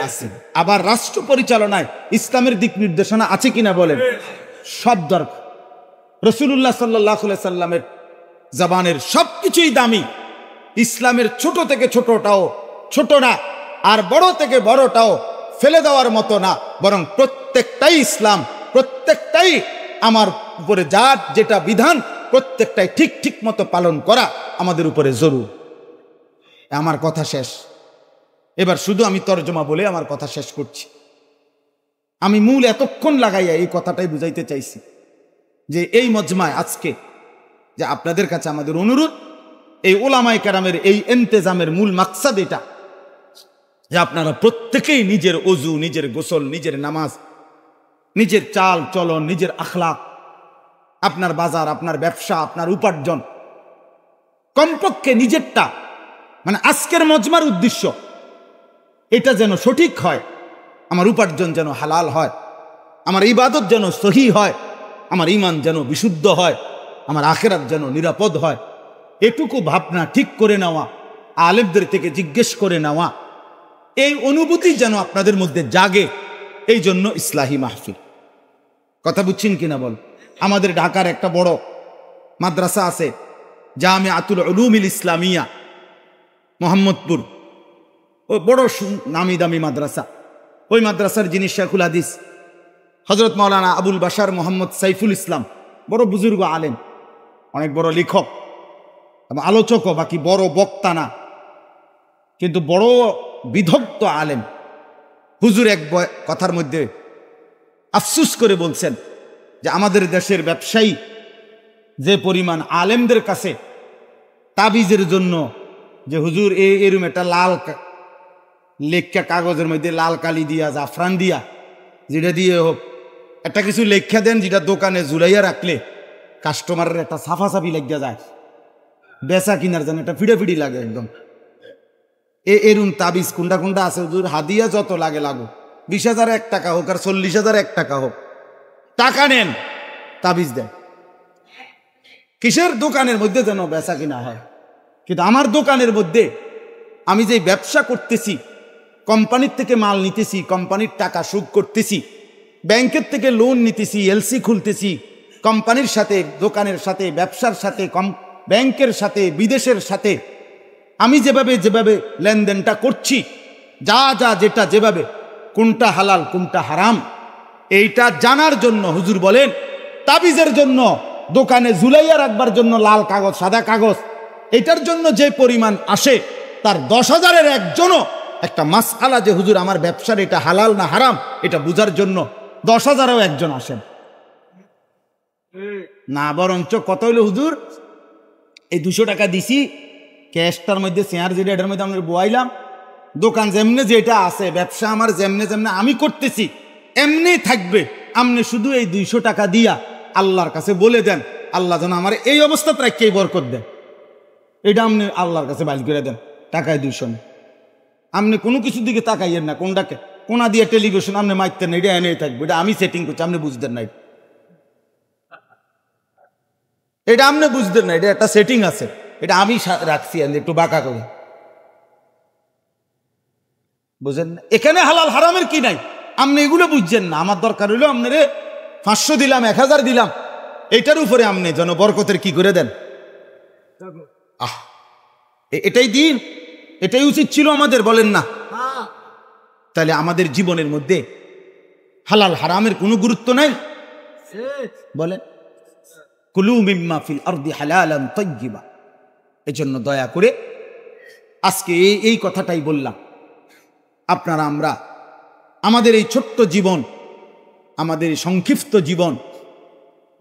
Speaker 1: আছে। আবার রাষ্ট্র পরিচালনায় ইসলামের দিক নির্দেশনা আছে কিনা বলেন? সব দরকার। রাসূলুল্লাহ সাল্লাল্লাহু আলাইহি সাল্লামের জবানের সবকিছুই দামি। ইসলামের ছোট থেকে ছোটটাও ছোট না, আর বড় থেকে বড়টাও ফেলে দেওয়ার মতো না, বরং প্রত্যেকটাই ইসলাম, প্রত্যেকটাই আমার উপরে যার যেটা বিধান প্রত্যেকটাই ঠিক ঠিক মতো পালন করা আমাদের উপরে জরুর। আমার কথা শেষ। এবার শুধু আমি তর্জমা বলে আমার কথা শেষ করছি। আমি মূল এতক্ষণ লাগাইয়া এই কথাটাই বুঝাইতে চাইছি যে এই মজমায় আজকে যে আপনাদের কাছে আমাদের অনুরোধ, এই ওলামায়ে কেরামের এই ইন্তেজামের মূল মাকসাদ এটা যে আপনারা প্রত্যেকেই নিজের ওযু, নিজের গোসল, নিজের নামাজ, নিজের চাল চলন, নিজের আখলাক, আপনার বাজার, আপনার ব্যবসা, আপনার উপার্জন, কমপক্ষে নিজেরটা, মানে আজকের মজমার উদ্দেশ্য এটা যেন সঠিক হয়, আমার উপার্জন যেন হালাল হয়, আমার ইবাদত যেন সহি হয়, আমার ঈমান যেন বিশুদ্ধ হয়, আমার আখিরাত যেন নিরাপদ হয়, এটুকু ভাবনা ঠিক করে নেওয়া, আলেমদের থেকে জিজ্ঞেস করে নেওয়া, এই অনুভূতি যেন আপনাদের মধ্যে জাগে, এই জন্য ইসলাহি মাহফিল। কথা বুঝছেন কিনা বল? আমাদের ঢাকার একটা বড় মাদ্রাসা আছে, জামিআতুল উলুমিল ইসলামিয়া, মোহাম্মদপুর, ও বড় নামি দামি মাদ্রাসা। ওই মাদ্রাসার যিনি শেখুল হাদিস হযরত মাওলানা আবুল বাশার মোহাম্মদ সাইফুল ইসলাম, বড় বুজুর্গ আলেম, অনেক বড় লেখক এবং আলোচকও, বাকি বড় বক্তা না, কিন্তু বড় বিদগ্ধ আলেম। হুজুর এক কথার মধ্যে আফসুস করে বলছেন যে আমাদের দেশের ব্যবসায়ী যে পরিমাণ আলেমদের কাছে তাবিজের জন্য, যে হুজুর এরম একটা লাল লেখা কাগজের মধ্যে লাল কালি দিয়া, জাফরান দিয়া, যেটা দিয়ে হোক একটা কিছু লেখা দেন, যেটা দোকানে ঝুলাইয়া রাখলে কাস্টমারের একটা সাফাসাফি লেগে যায়, বেচা কিনার জন্য একটা ফিডাফিডি লাগে একদম। এরুন তাবিজ কোনটা কোনটা আছে হুজুর, হাদিয়া যত লাগে লাগো, 20,000 1 টাকা হোক আর 40,000 1 টাকা হোক, টাকা নেন, তাবিজ দেন। কিসের দোকানের মধ্যে যেন বেচা কিনা হয়। কিন্তু আমার দোকানের মধ্যে আমি যে ব্যবসা করতেছি, কোম্পানির থেকে মাল নিতেছি, কোম্পানির টাকা সুদ করতেছি, ব্যাংকের থেকে লোন নিতেছি, এলসি খুলতেছি, কোম্পানির সাথে, দোকানের সাথে, ব্যবসার সাথে, ব্যাংকের সাথে, বিদেশের সাথে আমি যেভাবে যেভাবে লেনদেনটা করছি, যা যা যেটা যেভাবে, কোনটা হালাল কোনটা হারাম, এইটা জানার জন্য হুজুর বলেন তাবিজের জন্য, দোকানে ঝুলাইয়া রাখবার জন্য লাল কাগজ, সাদা কাগজ, এটার জন্য যে পরিমাণ আসে তার 10,000-এর একজনও একটা মাসআলা যে হুজুর আমার ব্যবসার এটা হালাল না হারাম এটা বুঝার জন্য 10,000-ও একজন আসেন না। বরঞ্চ কত হইলো হুজুর, এই 200 টাকা দিছি, ক্যাশটার মধ্যে শেয়ার যেটা এটার মধ্যে আমরা বয়াইলাম, দোকান যেমনে যেটা আছে, ব্যবসা আমার যেমনে যেমনে আমি করতেছি এমনি থাকবে, আপনি শুধু এই 200 টাকা দিয়া আল্লাহর কাছে বলে দেন, আল্লাহ যেন আমার এই অবস্থাতে রাখিয়ে বরকত দেন। এটা আপনি আল্লাহর কাছে বাইল করে দেন, টাকায় 200 না। আপনি কোনো কিছুর দিকে তাকাইয়েন না, কোনটাকে কোনা দিয়ে টেলিভিশন আপনি মারতেন না, এটা এনে থাকবে, এটা আমি সেটিং করছি, আপনি বুঝতেন না, এটা আপনি বুঝতেন না, এটা একটা সেটিং আছে, এটা আমি রাখছি একটু বাঁকা করে, বুঝেন না? এখানে হালাল হারামের কি নাই, আপনি এগুলো বুঝছেন না। আমার দরকার হইলো আপনারে 500 দিলাম, 1000 দিলাম, এইটার উপরে আপনি যেন বরকতের কি করে দেন। এটাই দিন, এটাই উচিত ছিল আমাদের, বলেন না? তাহলে আমাদের জীবনের মধ্যে হালাল হারামের কোনো গুরুত্ব নাই, বলেন? কুলু মিম্মা ফিল আরদি হালালান তাইয়্যিবা। এজন্য দয়া করে আজকে এই কথাটাই বললাম, আপনারা আমরা আমাদের এই ছোট্ট জীবন, আমাদের এই সংক্ষিপ্ত জীবন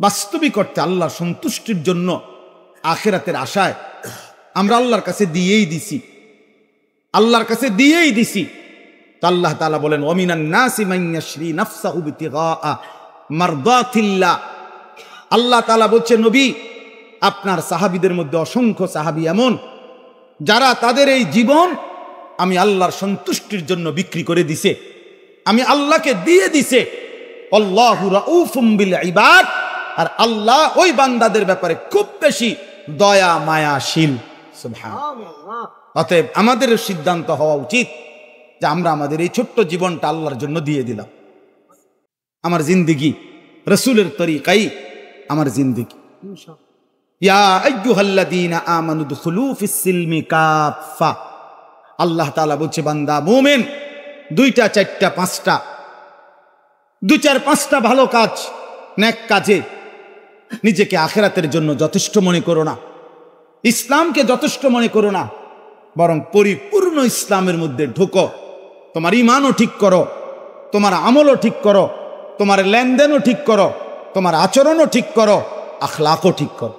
Speaker 1: বাস্তবিক অর্থে আল্লাহর সন্তুষ্টির জন্য, আখিরাতের আশায় আমরা আল্লাহর কাছে দিয়েই দিছি, আল্লাহর কাছে দিয়েই দিছি। তো আল্লাহ তাআলা বলেন, ওয়ামিনান নাসি মান ইয়াশরি নাফসাহু বিতিগা মারদাতিল্লাহ। আল্লাহ তাআলা বলছে, নবী আপনার সাহাবীদের মধ্যে অসংখ্য সাহাবী এমন যারা তাদের এই জীবন আমি আল্লাহর সন্তুষ্টির জন্য বিক্রি করে দিছে, আমি আল্লাহকে দিয়ে দিছে। আল্লাহু রাউফুম বিল ইবাদ, আর আল্লাহ ওই বান্দাদের ব্যাপারে খুব বেশি দয়া মায়াশীল। সুবহানাল্লাহ। অতএব আমাদের সিদ্ধান্ত হওয়া উচিত যে আমরা আমাদের এই ছোট্ট জীবনটা আল্লাহর জন্য দিয়ে দিলাম। আমার জিন্দেগি রাসূলের তরিকায় আমার জিন্দেগি। ইয়া আইয়ুহাল্লাযীনা আমানু দুখুলু ফিস সিলমি কাফা। আল্লাহ তাআলা বলছে, বান্দা মুমিন দুইটা চারটা পাঁচটা, দুই চার পাঁচটা ভালো কাজ, নেক কাজে নিজেকে আখিরাতের জন্য যথেষ্ট মনে করো না, ইসলামকে যথেষ্ট মনে করো না, বরং পরিপূর্ণ ইসলামের মধ্যে ঢুকো। তোমার ঈমানও ঠিক করো, তোমার আমলও ঠিক করো, তোমার লেনদেনও ঠিক করো, তোমার আচরণও ঠিক করো, আখলাকও ঠিক করো।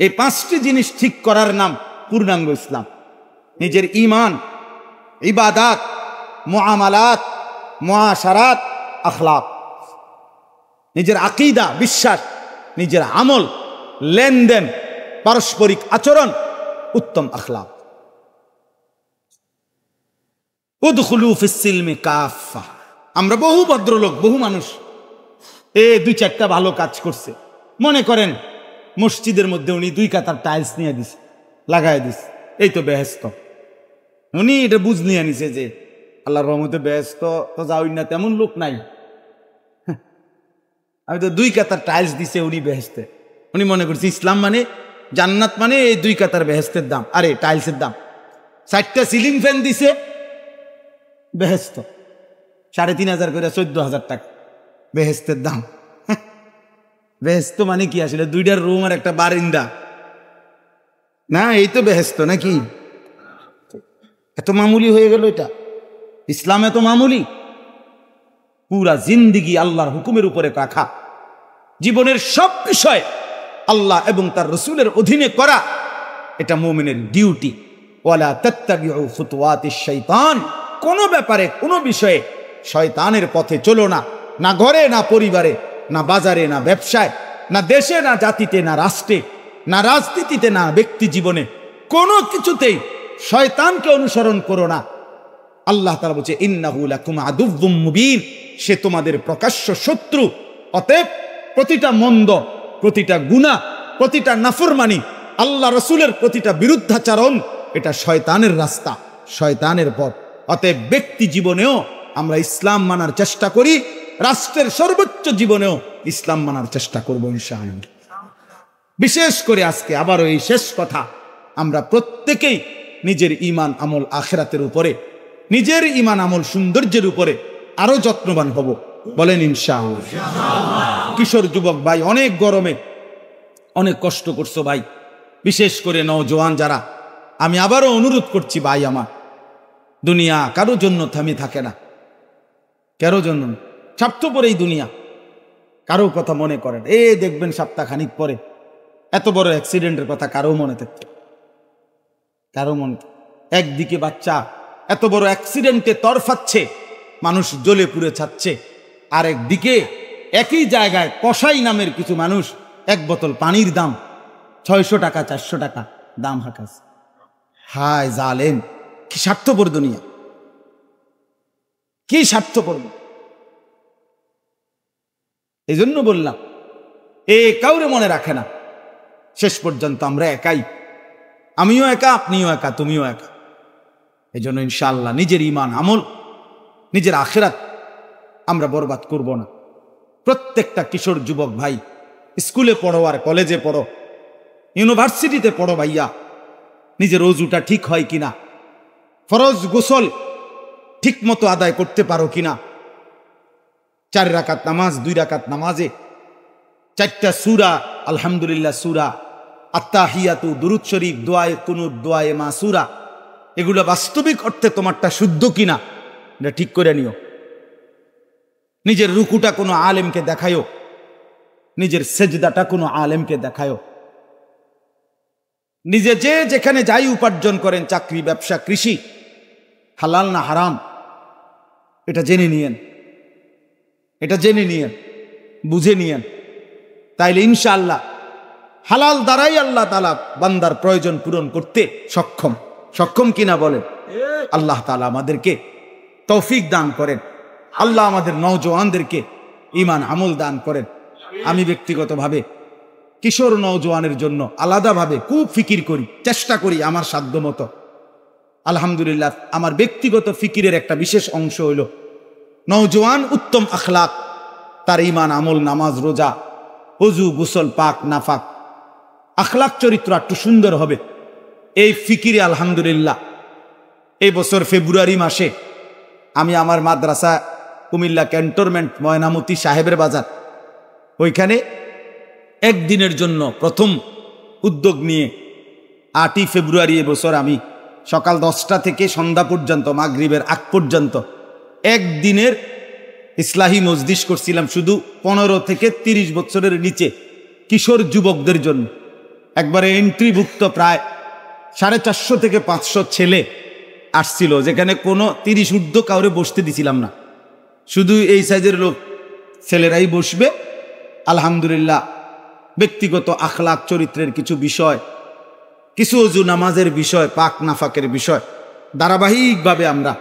Speaker 1: এই পাঁচটি জিনিস ঠিক করার নাম পূর্ণাঙ্গ ইসলাম। নিজের ঈমান, ইবাদাত, মুআমালাত, মুআশারাত, আখলাক, নিজের আকীদা বিশ্বাস, নিজের আমল, লেনদেন, পারস্পরিক আচরণ, উত্তম আখলাক। উদখুলু ফিস সিলমি কাফা। আমরা বহু ভদ্রলোক, বহু মানুষ দুই চারটা ভালো কাজ করছে, মনে করেন মসজিদের মধ্যে উনি 2 কাতার টাইলস নিয়ে দিছে, লাগাই দিছে, এই তো বেহেস্ত। উনি এটা বুঝ নিয়ে নিছে যে আল্লাহর রহমতে বেহেস্ত তো যাওই না, তেমন লোক নাই। আমি তো 2 কাতার টাইলস দিছে, উনি বেহেস্তে। উনি মনে করছে ইসলাম মানে, জান্নাত মানে এই 2 কাতার বেহেস্তের দাম, আরে টাইলসের দাম। 4টা সিলিং ফ্যান দিছে, বেহেস্ত 3,500 করে 14,000 টাকা বেহেস্তের দাম। বেহেস্ত মানে কি আসলে? 2টা রুম আর একটা বারিন্দা না, এই তো বেহেস্ত নাকি? এত মামুলি হয়ে গেল এটা? ইসলাম এত মামুলি? পুরা জিন্দিগি আল্লাহর হুকুমের উপরে রাখা, জীবনের সব বিষয় আল্লাহ এবং তার রসুলের অধীনে করা, এটা মুমিনের ডিউটি। ওয়ালা তাত্তাবিউ খুতুওয়াতিশ শাইতান। কোনো ব্যাপারে, কোনো বিষয়ে শয়তানের পথে চলো না, না ঘরে, না পরিবারে, না বাজারে, না ব্যবসায়, না দেশে, না জাতিতে, না রাষ্ট্রে, না রাজনীতিতে, না ব্যক্তি জীবনে, কোনো কিছুতেই শয়তানকে অনুসরণ করো না। আল্লাহ তাআলা বলছে ইন্নাহু লাকুম আদুউম মুবিন, সে তোমাদের প্রকাশ্য শত্রু। অতএব প্রতিটা মন্দ, প্রতিটা গুনাহ, প্রতিটা নাফরমানি, আল্লাহ রসুলের প্রতিটা বিরুদ্ধাচরণ, এটা শয়তানের রাস্তা, শয়তানের পথ। অতএব ব্যক্তি জীবনেও আমরা ইসলাম মানার চেষ্টা করি, রাষ্ট্রের সর্বোচ্চ জীবনেও ইসলাম মানার চেষ্টা করব ইনশাআল্লাহ। বিশেষ করে আজকে আবারও এই শেষ কথা, আমরা প্রত্যেকেই নিজের ঈমান আমল আখিরাতের উপরে, নিজের ঈমান আমল সৌন্দর্যের উপরে আরো যত্নবান হব, বলেন ইনশাআল্লাহ। কিশোর যুবক ভাই, অনেক গরমে অনেক কষ্ট করছো ভাই, বিশেষ করে নওজোয়ান যারা, আমি আবারও অনুরোধ করছি ভাই আমার, দুনিয়া কারো জন্য থামি থাকে না, কারো জন্য স্বার্থপর এই দুনিয়া। কারো কথা মনে করেন, দেখবেন সপ্তাহখানিক পরে এত বড় অ্যাক্সিডেন্টের কথা কারো মনে থাকতো, কারো মনে। একদিকে বাচ্চা এত বড় অ্যাক্সিডেন্টে তরফাচ্ছে, মানুষ জ্বলে পুড়ে ছাড়ছে, আর একদিকে একই জায়গায় কসাই নামের কিছু মানুষ এক বোতল পানির দাম 600 টাকা 400 টাকা দাম হাঁকাছে। হায় জালেম, কি স্বার্থপর দুনিয়া, কি স্বার্থপর। এই জন্য বললাম, কাউরে মনে রাখে না, শেষ পর্যন্ত আমরা একাই, আমিও একা, আপনিও একা, তুমিও একা। এই জন্য ইনশাআল্লাহ নিজের ঈমান আমল, নিজের আখিরাত আমরা বরবাদ করব না। প্রত্যেকটা কিশোর যুবক ভাই, স্কুলে পড়ো আর কলেজে পড়ো, ইউনিভার্সিটিতে পড়ো ভাইয়া, নিজের ওযুটা ঠিক হয় কিনা, ফরজ গোসল ঠিক মতো আদায় করতে পারো কিনা, 4 রাকাত নামাজ, 2 রাকাত নামাজে 4টা সূরা, আলহামদুলিল্লাহ সূরা, আত্তাহিয়াতু, দুরূদ শরীফ, দোয়ায়ে কুনুত, দোয়ায়ে মাসুরা, এগুলো বাস্তবিক অর্থে তোমারটা শুদ্ধ কিনা এটা ঠিক করে নিও। নিজের রুকুটা কোনো আলেমকে দেখায়ও, নিজের সেজদাটা কোনো আলেমকে দেখায়ও। নিজে যে যেখানে যাই উপার্জন করেন, চাকরি, ব্যবসা, কৃষি, হালাল না হারাম, এটা জেনে নিয়েন, এটা জেনে নিয়েন, বুঝে নিয়েন। তাইলে ইনশাআল্লাহ হালাল দ্বারাই আল্লাহ তাআলা বান্দার প্রয়োজন পূরণ করতে সক্ষম। সক্ষম কিনা বলেন? আল্লাহ তাআলা আমাদেরকে তৌফিক দান করেন, আল্লাহ আমাদের নওজোয়ানদেরকে ঈমান আমল দান করেন। আমি ব্যক্তিগতভাবে কিশোর নওজোয়ানের জন্য আলাদাভাবে খুব ফিকির করি, চেষ্টা করি আমার সাধ্য মতো। আলহামদুলিল্লাহ, আমার ব্যক্তিগত ফিকিরের একটা বিশেষ অংশ হইল নওজোয়ান উত্তম আখলাক, তার ঈমান আমল, নামাজ, রোজা, ওযু, গোসল, পাক নাফাক, আখলাক চরিত্র একটু সুন্দর হবে। এই ফিকিরে আলহামদুলিল্লাহ এই বছর ফেব্রুয়ারি মাসে আমি আমার মাদ্রাসা কুমিল্লা ক্যান্টনমেন্ট ময়নামতি সাহেবের বাজার, ওইখানে একদিনের জন্য প্রথম উদ্যোগ নিয়ে 8ই ফেব্রুয়ারি এবছর আমি সকাল 10টা থেকে সন্ধ্যা পর্যন্ত, মাগরিবের আগ পর্যন্ত একদিনের ইসলাহি মজলিস করছিলাম, শুধু 15 থেকে 30 বছরের নিচে কিশোর যুবকদের জন্য। একবারে এন্ট্রিভুক্ত প্রায় 450 থেকে 500 ছেলে আসছিল, যেখানে কোনো 30 ঊর্ধ্ব কাউরে বসতে দিছিলাম না, শুধু এই সাইজের লোক ছেলেরাই বসবে। আলহামদুলিল্লাহ, ব্যক্তিগত আখলাক চরিত্রের কিছু বিষয়, কিছু ওযু নামাজের বিষয়, পাক নাফাকের বিষয় ধারাবাহিকভাবে আমরা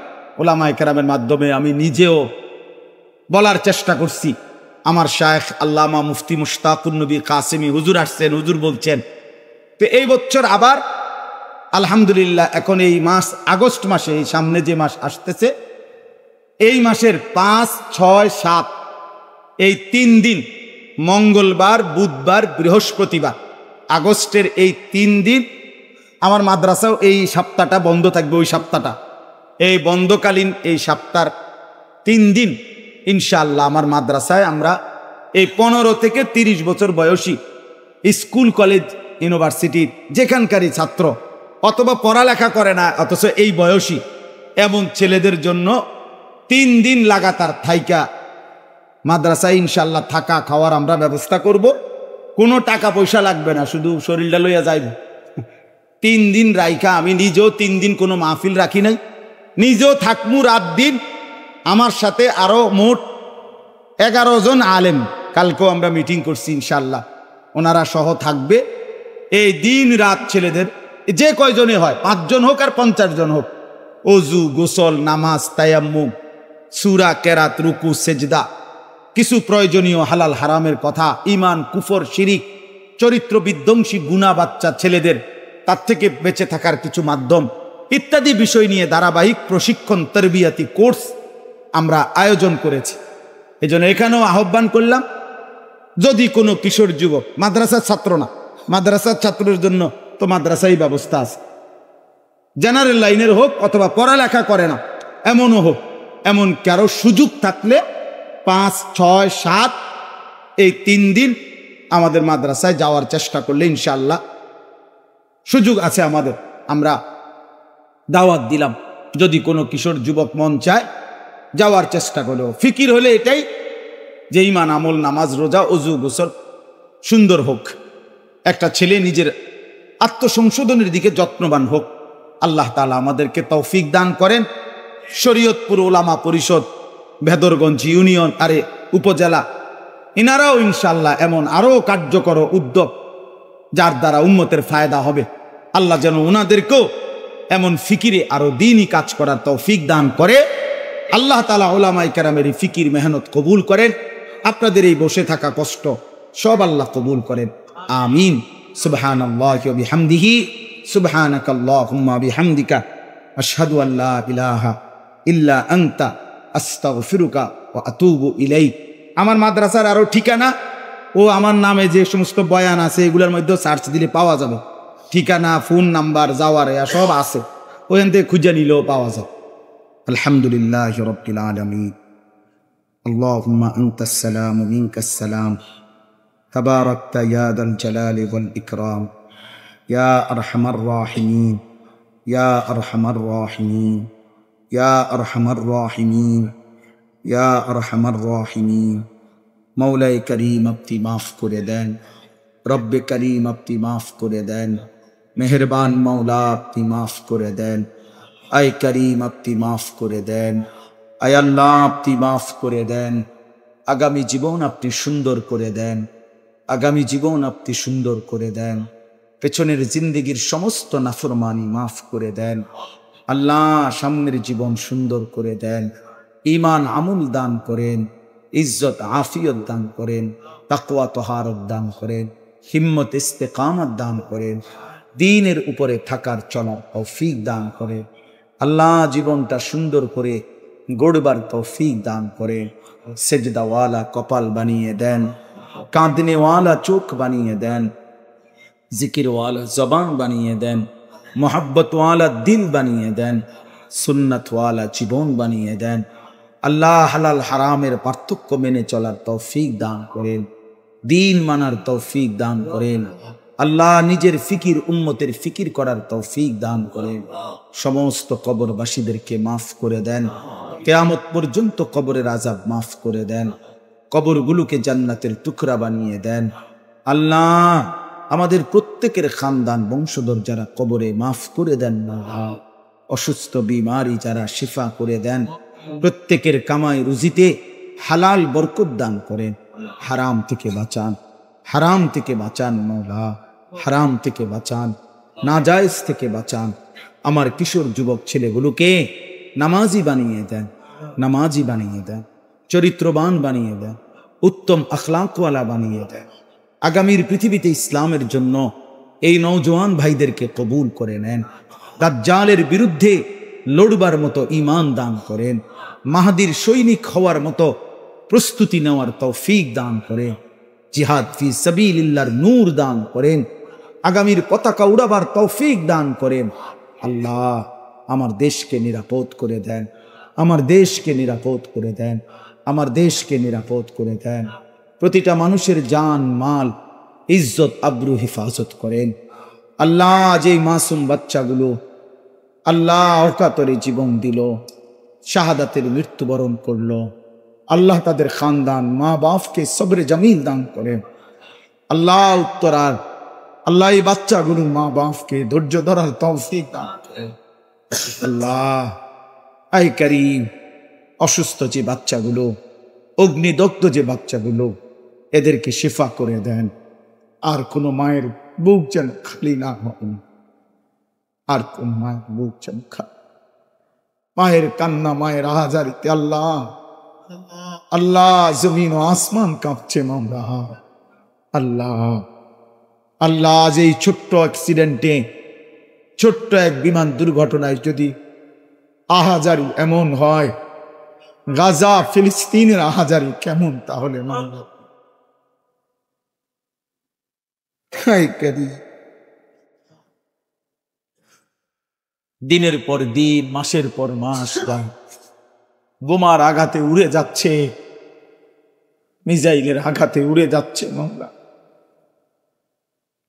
Speaker 1: ওলামায়ে কেরামের মাধ্যমে আমি নিজেও বলার চেষ্টা করছি। আমার শায়েখ আল্লামা মুফতি মুশতাকুন নবী কাসেমি হুজুর আসছেন, হুজুর বলছেন। তো এই বছর আবার আলহামদুলিল্লাহ এখন এই মাস আগস্ট মাসে, এই সামনে যে মাস আসতেছে, এই মাসের 5, 6, 7 এই 3 দিন, মঙ্গলবার, বুধবার, বৃহস্পতিবার, আগস্টের এই 3 দিন আমার মাদ্রাসাও এই সপ্তাহটা বন্ধ থাকবে। ওই সপ্তাহটা, এই বন্ধকালীন এই সপ্তাহের 3 দিন ইনশাআল্লাহ আমার মাদ্রাসায় আমরা এই 15 থেকে 30 বছর বয়সী স্কুল, কলেজ, ইউনিভার্সিটির যেখানকারই ছাত্র অথবা পড়ালেখা করে না অথচ এই বয়সী এমন ছেলেদের জন্য 3 দিন লাগাতার থাইকা মাদ্রাসায় ইনশাআল্লাহ থাকা খাওয়ার আমরা ব্যবস্থা করব। কোনো টাকা পয়সা লাগবে না, শুধু শরীরটা লইয়া যাইব। 3 দিন রাইখা আমি নিজেও 3 দিন কোনো মাহফিল রাখি নাই, নিজেও থাকমু রাত দিন। আমার সাথে আরো মোট 11 জন আলেম, কালকেও আমরা মিটিং করছি ইনশাআল্লাহ, ওনারা সহ থাকবে। এই দিন রাত ছেলেদের যে কয়জনে হয়, 5 জন হোক আর 50 জন হোক, ওযু, গোসল, নামাজ, তায়াম্মুম, সূরা, কেরাত, রুকু, সেজদা, কিছু প্রয়োজনীয় হালাল হারামের কথা, ঈমান, কুফর, শিরিক, চরিত্র বিধ্বংসী গুনাহ বাচ্চা ছেলেদের তার থেকে বেঁচে থাকার কিছু মাধ্যম ইত্যাদি বিষয় নিয়ে ধারাবাহিক প্রশিক্ষণ, তরবিয়াতি কোর্স আমরা আয়োজন করেছি। এজন্য এখানেও আহ্বান করলাম, যদি কোনো কিশোর যুবক, মাদ্রাসার ছাত্র না, মাদ্রাসার ছাত্রের জন্য তো মাদ্রাসাই ব্যবস্থা আছে, জেনারেল লাইনের হোক অথবা পড়ালেখা করে না এমনও হোক, এমন কারো সুযোগ থাকলে 5, 6, 7 এই 3 দিন আমাদের মাদ্রাসায় যাওয়ার চেষ্টা করলে ইনশাআল্লাহ সুযোগ আছে আমাদের। আমরা দাওয়াত দিলাম, যদি কোনো কিশোর যুবক মন চায় যাওয়ার চেষ্টা করলেও ফিকির হলে এটাই যে ঈমান, আমল, নামাজ, রোজা, ওযু, গোসল সুন্দর হোক, একটা ছেলে নিজের আত্মসংশোধনের দিকে যত্নবান হোক। আল্লাহ তাআলা আমাদেরকে তৌফিক দান করেন। শরীয়তপুর ওলামা পরিষদ, ভেদরগঞ্জ ইউনিয়ন, আরে উপজেলা, ইনারাও ইনশাআল্লাহ এমন আরো কার্যকর উদ্যোগ যার দ্বারা উম্মতের ফায়দা হবে, আল্লাহ যেন ওনাদেরকেও এমন ফিকিরে আরো দ্বীনি কাজ করার তৌফিক দান করে। আল্লাহ তাআলা উলামায়ে কেরামের ফিকির মেহনত কবুল করেন। আপনাদের এই বসে থাকা কষ্ট সব আল্লাহ কবুল করেন, আমিন। সুবহানাল্লাহি ওয়া বিহামদিহি, সুবহানাকাল্লাহুম্মা বিহামদিকা, আশহাদু আল্লা ইলাহা ইল্লা আনতা, আস্তাগফিরুকা ওয়া আতুবু ইলাইক। আমার মাদ্রাসার আরো ঠিকানা ও আমার নামে যে সমস্ত বয়ান আছে এগুলোর মধ্যে সার্চ দিলে পাওয়া যাবে, ঠিকানা, ফোন নাম্বার, যাওয়ার সব আছে, ওখান থেকে খুঁজে নিলেও পাওয়া যায়। আলহামদুলিল্লাহি রাব্বিল আলামিন। আল্লাহুম্মা আনতাস সালামু মিনকাস সালাম, তাবারাকতা ইয়া যাল জালালি ওয়াল ইকরাম, ইয়া আরহামার রাহিমিন, ইয়া আরহামার রাহিমিন, ইয়া আরহামার রাহিমিন, ইয়া আরহামার রাহিমিন। মৌলায়ে করিম আপনি মাফ করে দেন, রব্বে করিম আপনি মাফ করে দেন, মেহেরবান মৌলা আপনি মাফ করে দেন, আয় করিম আপনি মাফ করে দেন, আয় আল্লাহ আপনি মাফ করে দেন। আগামী জীবন আপনি সুন্দর করে দেন, আগামী জীবন আপনি সুন্দর করে দেন। পেছনের জিন্দেগির সমস্ত নাফরমানি মাফ করে দেন আল্লাহ, সামনের জীবন সুন্দর করে দেন। ঈমান আমল দান করেন, ইজ্জত আফিয়ত দান করেন, তাকওয়া তহারত দান করেন, হিম্মত ইস্তেকামত দান করেন, দ্বীনের উপরে থাকার চলার তৌফিক দান করেন। আল্লাহ জীবনটা সুন্দর করে গড়বার তৌফিক দান করেন। সেজদাওয়ালা কপাল বানিয়ে দেন, কাঁদনেওয়ালা চোখ বানিয়ে দেন, জিকিরওয়ালা জবান বানিয়ে দেন, মোহাব্বতওয়ালা দিল বানিয়ে দেন। সুন্নাতওয়ালা জীবন বানিয়ে দেন। আল্লাহ হালাল হারামের পার্থক্য মেনে চলার তৌফিক দান করেন, দিন মানার তৌফিক দান করেন। আল্লাহ নিজের ফিকির উম্মতের ফিকির করার তৌফিক দান করেন। সমস্ত কবরবাসীদেরকে মাফ করে দেন, কিয়ামত পর্যন্ত কবরের আযাব মাফ করে দেন, কবরগুলোকে জান্নাতের টুকরা বানিয়ে দেন। আল্লাহ আমাদের প্রত্যেকের খানদান বংশধর যারা কবরে মাফ করে দেন না, অসুস্থ বিমারি যারা শিফা করে দেন, প্রত্যেকের কামাই রুজিতে হালাল বরকত দান করেন, হারাম থেকে বাঁচান, হারাম থেকে বাঁচান মওলা, হারাম থেকে বাঁচান, নাজায়েজ থেকে বাঁচান। আমার কিশোর যুবক ছেলেগুলোকে নামাজি বানিয়ে দেন, নামাজি বানিয়ে দেন, চরিত্রবান বানিয়ে দেন, উত্তম আখলাকওয়ালা বানিয়ে দেন। আগামীর পৃথিবীতে ইসলামের জন্য এই নওজোয়ান ভাইদেরকে কবুল করে নেন। দাজ্জালের বিরুদ্ধে লড়বার মতো ঈমান দান করেন, মাহদীর সৈনিক হওয়ার মতো প্রস্তুতি নেওয়ার তৌফিক দান করেন, জিহাদ ফি সাবিলিল্লাহর নূর দান করেন, আগামীর পতাকা উড়াবার তৌফিক দান করেন। আল্লাহ আমার দেশকে নিরাপদ করে দেন, আমার দেশকে নিরাপদ করে দেন, আমার দেশকে নিরাপদ করে দেন। প্রতিটা মানুষের জান মাল ইজ্জত আবরু হেফাজত করেন। আল্লাহ যেই মাসুম বাচ্চাগুলো আল্লাহ অকাতরে জীবন দিল, শাহাদাতের মৃত্যুবরণ করলো, আল্লাহ তাদের খানদান মা বাপকে সবরে জামিল দান করেন। আল্লাহ উত্তরার আল্লাহ এই বাচ্চাগুলোর মা বাপকে ধৈর্য ধরার তৌফিক দান করেন। আল্লাহ আই কারীম অসুস্থ যে বাচ্চাগুলো, অগ্নিদগ্ধ যে বাচ্চাগুলো, এদেরকে শিফা করে দেন। আর কোনো মায়ের বুক যেন খালি না হয়, আর কোন মায়ের বুক যেন খালি, মায়ের কান্না মায়ের আহাজারিতে আল্লাহ আল্লাহ জমিন ও আসমান কাঁপছে মামলা। আল্লাহ আল্লাহ যে এই ছোট্ট অ্যাক্সিডেন্টে, ছোট্ট এক বিমান দুর্ঘটনায় যদি আহাজারি এমন হয়, গাজা ফিলিস্তিনের আহাজারি কেমন তাহলে মামলা। দিনের পর দিন, মাসের পর মাস যায়, বোমার আঘাতে উড়ে যাচ্ছে, মিসাইলের আঘাতে উড়ে যাচ্ছে মাওলা।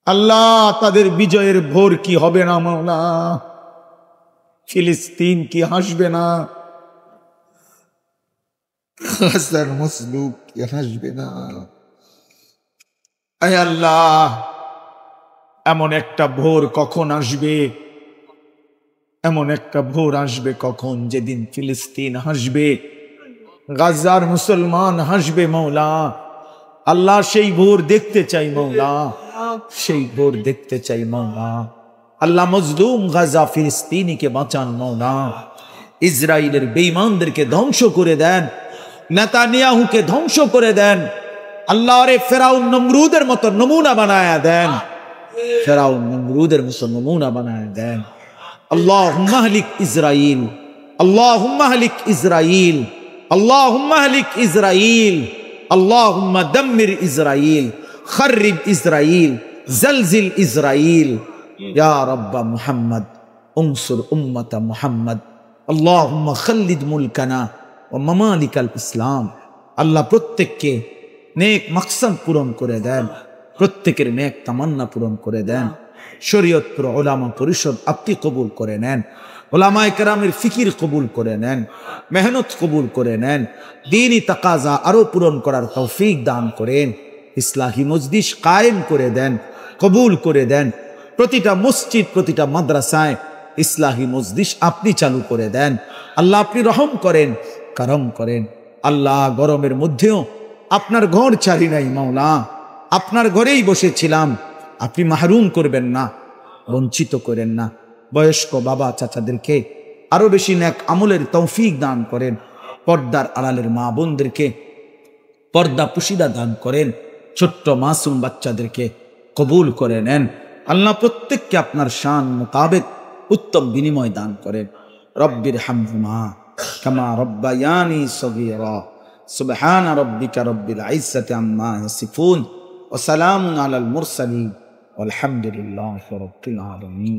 Speaker 1: আল্লাহ তাদের বিজয়ের ভোর কি হবে না মাওলা? ফিলিস্তিন কি হাসবে না? গাজার মজলুম কি হাসবে না? আয় আল্লাহ এমন একটা ভোর কখন আসবে, এমন একটা ভোর আসবে কখন যেদিন ফিলিস্তিন হাসবে, গাজার মুসলমান হাসবে মাওলা। আল্লাহ সেই ভোর দেখতে চাই মাওলা, সেই ভোর দেখতে চাই মাওলা। আল্লাহ মজলুম গাজা ফিলিস্তিনিকে বাঁচান মাওলা। ইসরায়েলের বেঈমানদেরকে ধ্বংস করে দেন, নেতানিয়াহুকে ধ্বংস করে দেন। আল্লাহ রে ফেরাউন নমরুদের মতো নমুনা বানায়া দেন, ফেরাউন নমরুদের মতো নমুনা বানায়া দেন। আল্লাহুম্মা হলিক ইসরাইল, আল্লাহুম্মা হলিক ইসরাইল, আল্লাহুম্মা হলিক ইসরাইল, আল্লাহুম্মা দাম্মির ইসরাইল, খর্রিব ইসরাইল, জলজিল ইসরাইল। ইয়া রাব্বা মুহাম্মদ উনসুর উম্মতা মুহাম্মদ। আল্লাহুম্মা খাল্লিদ মুলকানা ওয়া মামালিকাল ইসলাম। আল্লাহ প্রত্যেককে নেক মাকসাদ পূরণ করে দেন, প্রত্যেকের নেক তামান্না পূরণ করে দেন। শরীয়তপুর উলামা পরিষদ আপনি কবুল করে নেন, উলামায়ে কেরামের ফিকির কবুল করে নেন, মেহনত কবুল করে নেন, দ্বীনি তাকাজা আরো পূরণ করার তৌফিক দান করেন। ইসলাহি মজলিস কায়েম করে দেন, কবুল করে দেন। প্রতিটা মসজিদ, প্রতিটা মাদ্রাসায় ইসলাহি মজলিস আপনি চালু করে দেন। আল্লাহ আপনি রহম করেন, করম করেন। আল্লাহ গরমের মধ্যেও আপনার ঘর ছাড়ি নাই মাওলা, আপনার ঘরেই বসেছিলাম। আপনি মাহরুম করবেন না, বঞ্চিত করেন না। বয়স্ক বাবা চাচাদেরকে আরো বেশি নেক আমলের তৌফিক দান করেন। পর্দার আড়ালের মা বোনদেরকে পর্দা পুশিদা দান করেন। ছোট্ট মাসুম বাচ্চাদেরকে কবুল করে নেন। আল্লাহ প্রত্যেককে আপনার শান মোতাবেক উত্তম বিনিময় দান করেন। রব্বির হামহুমা কামা রব্বায়ানি সগীরা। সুবহান রাব্বিকা রব্বিল ইজ্জাতি আম্মা ইয়াসিফুন ওয়া সালামুন আলাল মুরসালিন ওয়ালহামদুলিল্লাহি রাব্বিল আলামিন।